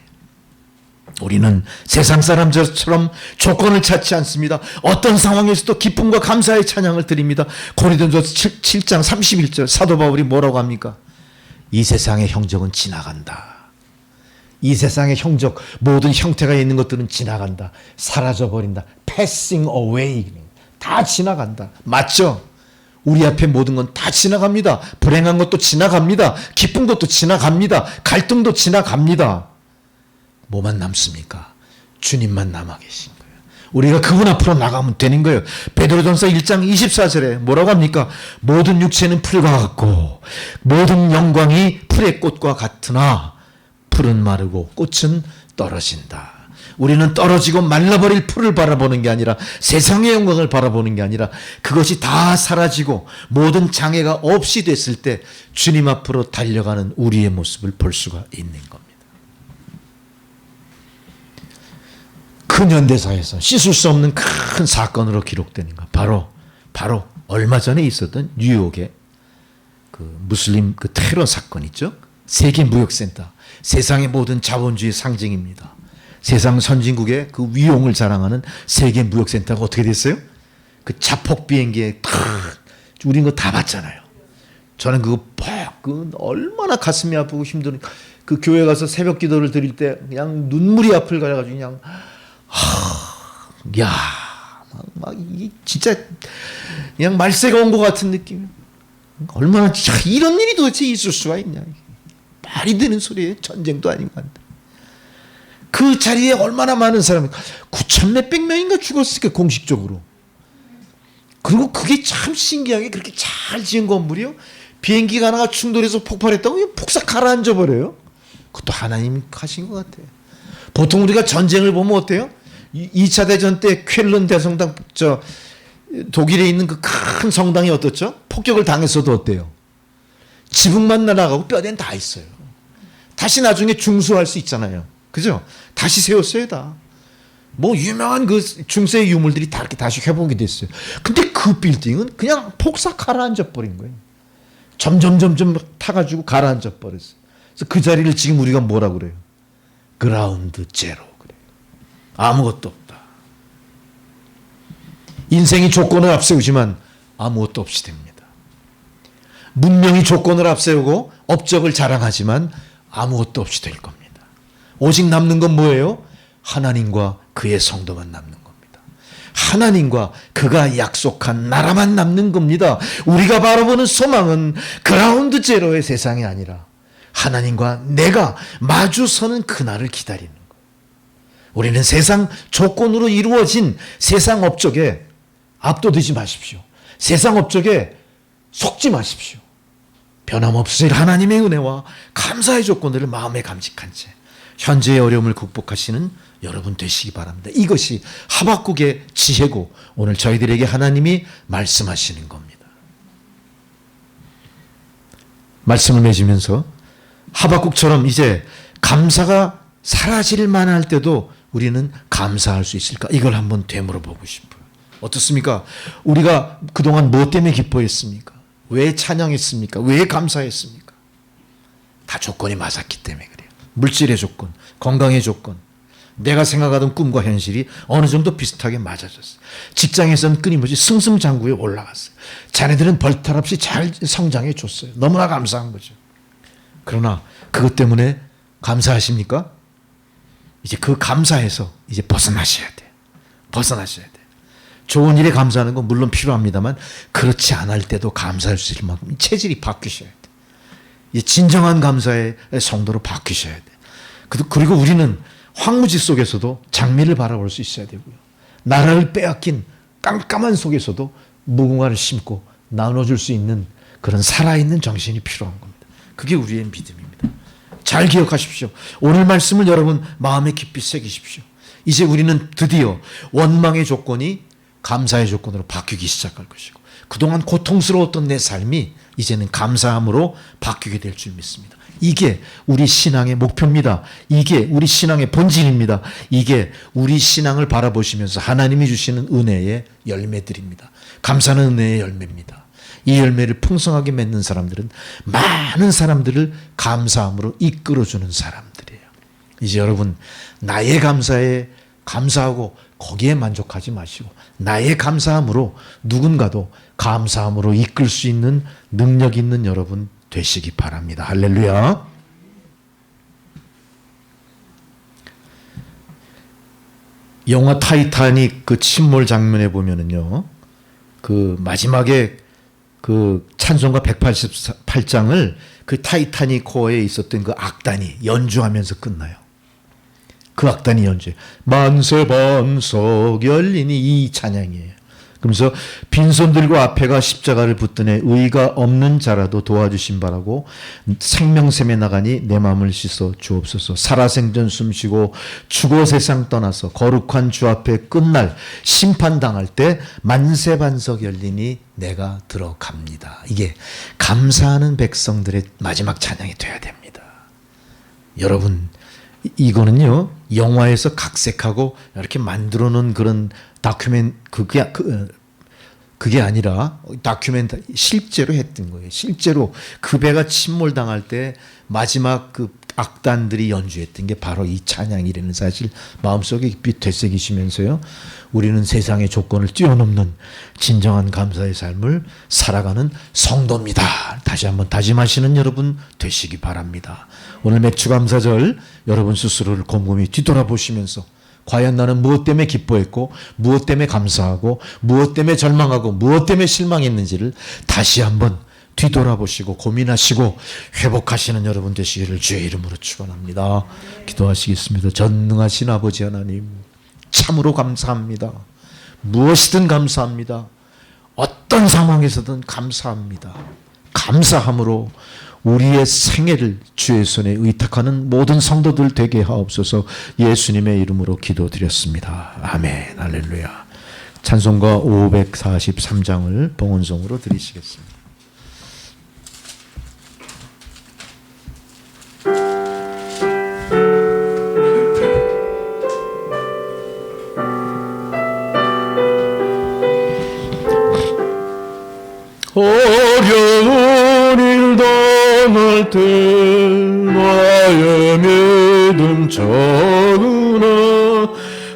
우리는 세상 사람들처럼 조건을 찾지 않습니다. 어떤 상황에서도 기쁨과 감사의 찬양을 드립니다. 고린도전서 7장 31절 사도 바울이 뭐라고 합니까? 이 세상의 형적은 지나간다. 이 세상의 형적, 모든 형태가 있는 것들은 지나간다. 사라져버린다. passing away. 다 지나간다. 맞죠? 우리 앞에 모든 건 다 지나갑니다. 불행한 것도 지나갑니다. 기쁜 것도 지나갑니다. 갈등도 지나갑니다. 뭐만 남습니까? 주님만 남아 계신 거예요. 우리가 그분 앞으로 나가면 되는 거예요. 베드로전서 1장 24절에 뭐라고 합니까? 모든 육체는 풀과 같고 모든 영광이 풀의 꽃과 같으나 풀은 마르고 꽃은 떨어진다. 우리는 떨어지고 말라버릴 풀을 바라보는 게 아니라 세상의 영광을 바라보는 게 아니라 그것이 다 사라지고 모든 장애가 없이 됐을 때 주님 앞으로 달려가는 우리의 모습을 볼 수가 있는 겁니다. 큰 현대사에서 씻을 수 없는 큰 사건으로 기록되는 것. 바로 얼마 전에 있었던 뉴욕의 그 무슬림 그 테러 사건 있죠. 세계 무역센터. 세상의 모든 자본주의 상징입니다. 세상 선진국의 그 위용을 자랑하는 세계 무역센터가 어떻게 됐어요? 그 자폭 비행기에 우린 거 다 봤잖아요. 저는 그 얼마나 가슴이 아프고 힘든 그 교회 가서 새벽 기도를 드릴 때 그냥 눈물이 앞을 가려가지고 그냥 진짜 그냥 말세가 온 것 같은 느낌. 얼마나 이런 일이 도대체 있을 수가 있냐. 말이 되는 소리예요. 전쟁도 아니고 한데. 그 자리에 얼마나 많은 사람이 9천 몇백 명인가 죽었을까 공식적으로. 그리고 그게 참 신기하게 그렇게 잘 지은 건물이요. 비행기가 하나가 충돌해서 폭발했다고 폭삭 가라앉아 버려요. 그것도 하나님 하신 것 같아요. 보통 우리가 전쟁을 보면 어때요? 2차 대전 때 쾰른 대성당 독일에 있는 그 큰 성당이 어떻죠? 폭격을 당했어도 어때요? 지붕만 날아가고 뼈대는 다 있어요. 다시 나중에 중수할 수 있잖아요. 그죠? 다시 세웠어요, 다. 뭐 유명한 그 중세의 유물들이 다 이렇게 다시 회복이 됐어요. 근데 그 빌딩은 그냥 폭삭 가라앉아 버린 거예요. 점점 타가지고 가라앉아 버렸어요. 그래서 그 자리를 지금 우리가 뭐라 그래요? 그라운드 제로 그래요. 아무것도 없다. 인생이 조건을 앞세우지만 아무것도 없이 됩니다. 문명이 조건을 앞세우고 업적을 자랑하지만 아무것도 없이 될 겁니다. 오직 남는 건 뭐예요? 하나님과 그의 성도만 남는 겁니다. 하나님과 그가 약속한 나라만 남는 겁니다. 우리가 바라보는 소망은 그라운드 제로의 세상이 아니라 하나님과 내가 마주서는 그날을 기다리는 거예요. 우리는 세상 조건으로 이루어진 세상 업적에 압도되지 마십시오. 세상 업적에 속지 마십시오. 변함없으실 하나님의 은혜와 감사의 조건들을 마음에 감직한 채 현재의 어려움을 극복하시는 여러분 되시기 바랍니다. 이것이 하박국의 지혜고 오늘 저희들에게 하나님이 말씀하시는 겁니다. 말씀을 맺으면서 하박국처럼 이제 감사가 사라질 만할 때도 우리는 감사할 수 있을까? 이걸 한번 되물어보고 싶어요. 어떻습니까? 우리가 그동안 무엇 때문에 기뻐했습니까? 왜 찬양했습니까? 왜 감사했습니까? 다 조건이 맞았기 때문에 그래요. 물질의 조건, 건강의 조건, 내가 생각하던 꿈과 현실이 어느 정도 비슷하게 맞아졌어요. 직장에서는 끊임없이 승승장구에 올라갔어요. 자네들은 벌탈 없이 잘 성장해 줬어요. 너무나 감사한 거죠. 그러나 그것 때문에 감사하십니까? 이제 그 감사에서 이제 벗어나셔야 돼요. 벗어나셔야 돼요. 좋은 일에 감사하는 건 물론 필요합니다만 그렇지 않을 때도 감사할 수 있을 만큼 체질이 바뀌셔야 돼요. 이제 진정한 감사의 성도로 바뀌셔야 돼요. 그리고 우리는 황무지 속에서도 장미를 바라볼 수 있어야 되고요. 나라를 빼앗긴 깜깜한 속에서도 무궁화를 심고 나눠줄 수 있는 그런 살아있는 정신이 필요한 겁니다. 그게 우리의 믿음입니다. 잘 기억하십시오. 오늘 말씀을 여러분 마음에 깊이 새기십시오. 이제 우리는 드디어 원망의 조건이 감사의 조건으로 바뀌기 시작할 것이고, 그동안 고통스러웠던 내 삶이 이제는 감사함으로 바뀌게 될 줄 믿습니다. 이게 우리 신앙의 목표입니다. 이게 우리 신앙의 본질입니다. 이게 우리 신앙을 바라보시면서 하나님이 주시는 은혜의 열매들입니다. 감사는 은혜의 열매입니다. 이 열매를 풍성하게 맺는 사람들은 많은 사람들을 감사함으로 이끌어주는 사람들이에요. 이제 여러분, 나의 감사에 감사하고 거기에 만족하지 마시고, 나의 감사함으로 누군가도 감사함으로 이끌 수 있는 능력 있는 여러분 되시기 바랍니다. 할렐루야. 영화 타이타닉 그 침몰 장면에 보면은요, 그 마지막에 그 찬송가 188장을 그 타이타닉호에 있었던 그 악단이 연주하면서 끝나요. 그 악단이 연주해. 만세 반석 열리니, 이 찬양이에요. 그러면서 빈손들과 앞에가 십자가를 붙드네 의가 없는 자라도 도와주신 바라고 생명샘에 나가니 내 마음을 씻어 주옵소서. 살아생전 숨쉬고 죽어 세상 떠나서 거룩한 주 앞에 끝날 심판당할 때 만세 반석 열리니 내가 들어갑니다. 이게 감사하는 백성들의 마지막 찬양이 돼야 됩니다. 여러분, 이거는요, 영화에서 각색하고 이렇게 만들어 놓은 그런 그게 아니라 실제로 했던 거예요. 실제로 그 배가 침몰당할 때 마지막 그 악단들이 연주했던 게 바로 이 찬양이라는 사실 마음속에 깊이 되새기시면서요, 우리는 세상의 조건을 뛰어넘는 진정한 감사의 삶을 살아가는 성도입니다. 다시 한번 다짐하시는 여러분 되시기 바랍니다. 오늘 맥주감사절 여러분 스스로를 곰곰이 뒤돌아보시면서 과연 나는 무엇 때문에 기뻐했고, 무엇 때문에 감사하고, 무엇 때문에 절망하고, 무엇 때문에 실망했는지를 다시 한번 뒤돌아보시고 고민하시고 회복하시는 여러분 되시기를 주의 이름으로 축원합니다. 기도하시겠습니다. 전능하신 아버지 하나님, 참으로 감사합니다. 무엇이든 감사합니다. 어떤 상황에서든 감사합니다. 감사함으로 우리의 생애를 주의 손에 의탁하는 모든 성도들 되게 하옵소서. 예수님의 이름으로 기도드렸습니다. 아멘. 할렐루야. 찬송가 543장을 봉헌송으로 드리시겠습니다. 어려운 일 당할 때 나의 믿음 적으나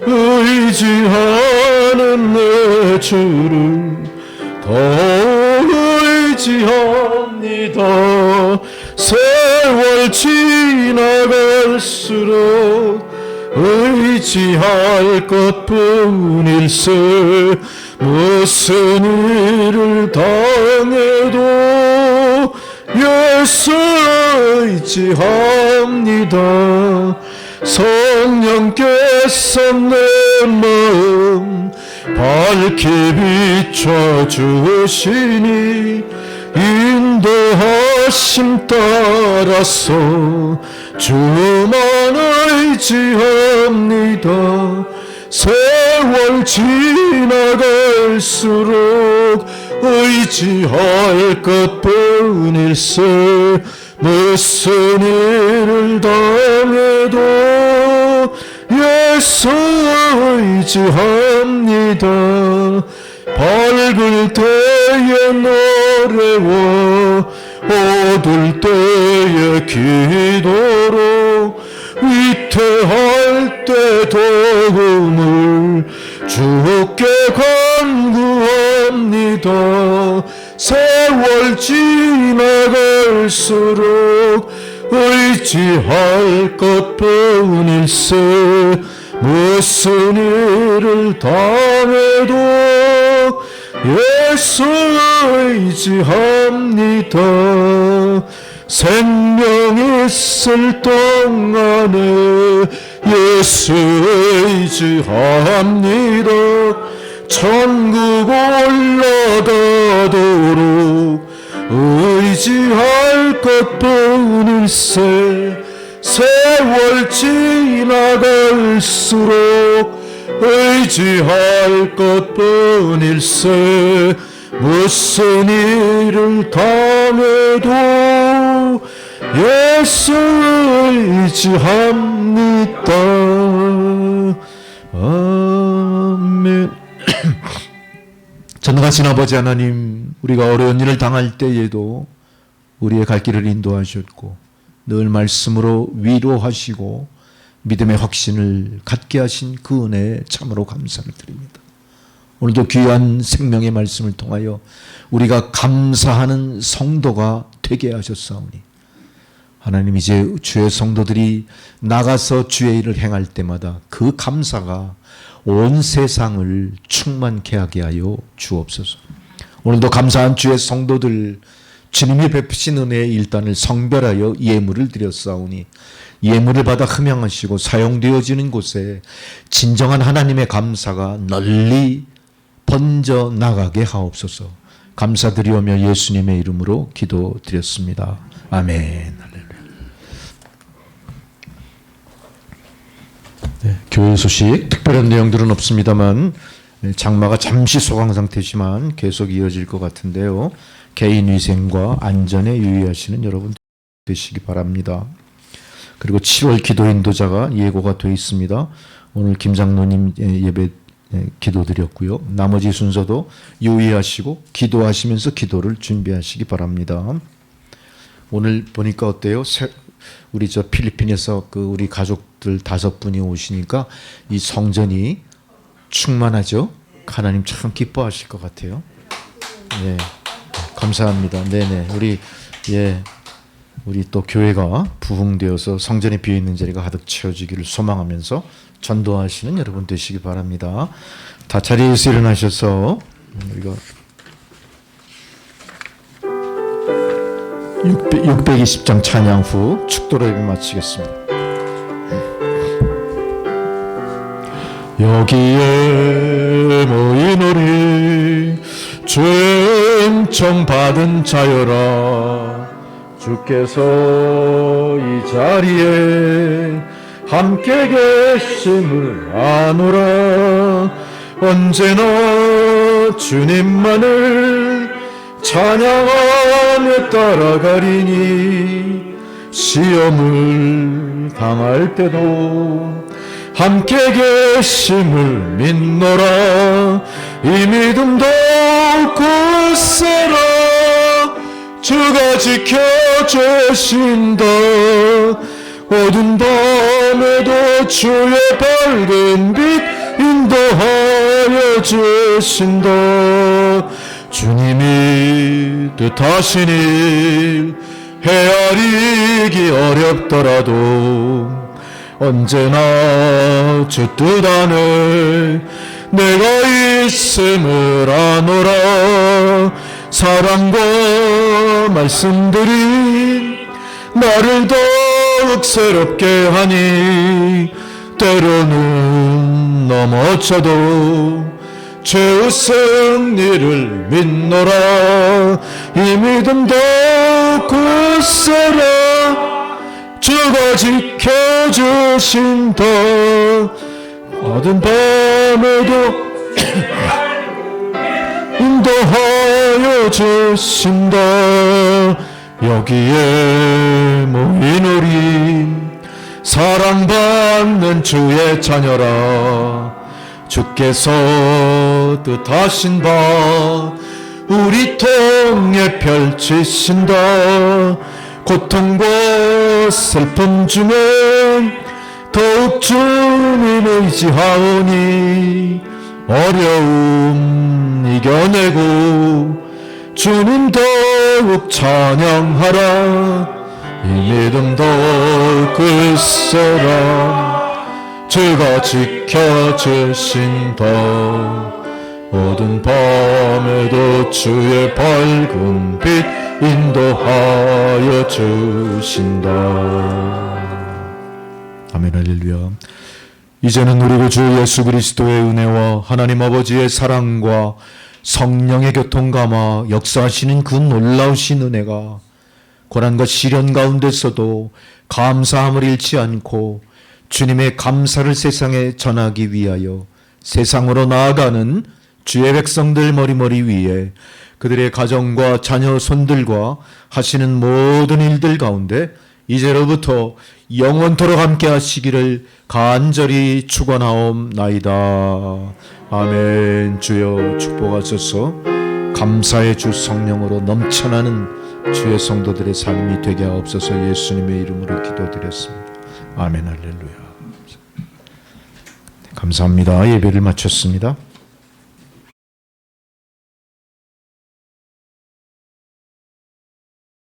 의지하는 내 주를 더 의지합니다. 세월 지나갈수록 의지할 것뿐일세. 무슨 일을 당해도 예수 의지합니다. 성령께서 내 마음 밝게 비춰주시니 인도하심 따라서 주만 의지합니다. 세월 지나갈수록 의지할 것뿐일세. 무슨 일을 당해도 예수 의지합니다. 밝을 때의 노래와 어두울 때의 기도로 위태할 때 도움을 주께 간구합니다. 세월 지나갈수록 의지할 것뿐일세. 무슨 일을 당해도 예수 의지합니다. 생명 있을 동안에 예수 의지합니다. 천국 올라가도록 의지할 것뿐일세. 세월 지나갈 갈수록 의지할 것뿐일세. 무슨 일을 당해도 예수 의지합니다. 아멘. 전능하신 아버지 하나님, 우리가 어려운 일을 당할 때에도 우리의 갈 길을 인도하셨고 늘 말씀으로 위로하시고 믿음의 확신을 갖게 하신 그 은혜에 참으로 감사를 드립니다. 오늘도 귀한 생명의 말씀을 통하여 우리가 감사하는 성도가 되게 하셨사오니 하나님, 이제 주의 성도들이 나가서 주의 일을 행할 때마다 그 감사가 온 세상을 충만케 하게 하여 주옵소서. 오늘도 감사한 주의 성도들, 주님이 베푸신 은혜의 일단을 성별하여 예물을 드렸사오니 예물을 받아 흠양하시고 사용되어지는 곳에 진정한 하나님의 감사가 널리 번져 나가게 하옵소서. 감사드리오며 예수님의 이름으로 기도드렸습니다. 아멘. 네, 교회 소식 특별한 내용들은 없습니다만 장마가 잠시 소강 상태지만 계속 이어질 것 같은데요. 개인 위생과 안전에 유의하시는 여러분 되시기 바랍니다. 그리고 7월 기도 인도자가 예고가 되어 있습니다. 오늘 김장로님 예배 기도드렸고요. 나머지 순서도 유의하시고 기도하시면서 기도를 준비하시기 바랍니다. 오늘 보니까 어때요? 우리 저 필리핀에서 그 우리 가족들 5분이 오시니까 이 성전이 충만하죠. 하나님 참 기뻐하실 것 같아요. 네, 감사합니다. 네네, 우리 또 교회가 부흥되어서 성전에 비어 있는 자리가 가득 채워지기를 소망하면서 전도하시는 여러분 되시기 바랍니다. 다 자리에서 일어나셔서 우리가 620장 찬양 후 축도로 예배 마치겠습니다. 여기에 모인 우리 죄 은총 받은 자여라. 주께서 이 자리에 함께 계심을 아노라. 언제나 주님만을 찬양하며 따라가리니 시험을 당할 때도 함께 계심을 믿노라. 이 믿음도 굳세라. 주가 지켜주신다. 어두운 밤에도 주의 밝은 빛 인도하여 주신다. 주님이 뜻하신 일 헤아리기 어렵더라도 언제나 주 뜻 안에 내가 있음을 아노라. 사랑과 말씀들이 나를 더욱 새롭게 하니 때로는 넘어져도 죄의 승리를 믿노라. 이 믿음도 굳세라. 주가 지켜주신다. 어두운 밤에도 인도하여 주신다. 여기에 모인 우리 사랑받는 주의 자녀라. 주께서 뜻하신 바 우리 통해 펼치신다. 고통과 슬픔 중에 더욱 주님 의지하오니 어려움 이겨내고 주님 더욱 찬양하라. 이 믿음도 굳세라. 주가 지켜주신다. 어두운 밤에도 주의 밝은 빛 인도하여 주신다. 아멘. 할렐루야. 이제는 우리 구주 예수 그리스도의 은혜와 하나님 아버지의 사랑과 성령의 교통감화 역사하시는 그 놀라우신 은혜가 고난과 시련 가운데서도 감사함을 잃지 않고 주님의 감사를 세상에 전하기 위하여 세상으로 나아가는 주의 백성들 머리머리 위에 그들의 가정과 자녀 손들과 하시는 모든 일들 가운데 이제로부터 영원토록 함께 하시기를 간절히 축원하옵나이다. 아멘. 주여 축복하소서. 감사의 주 성령으로 넘쳐나는 주의 성도들의 삶이 되게 하옵소서. 예수님의 이름으로 기도드렸습니다. 아멘. 할렐루야. 감사합니다. 예배를 마쳤습니다.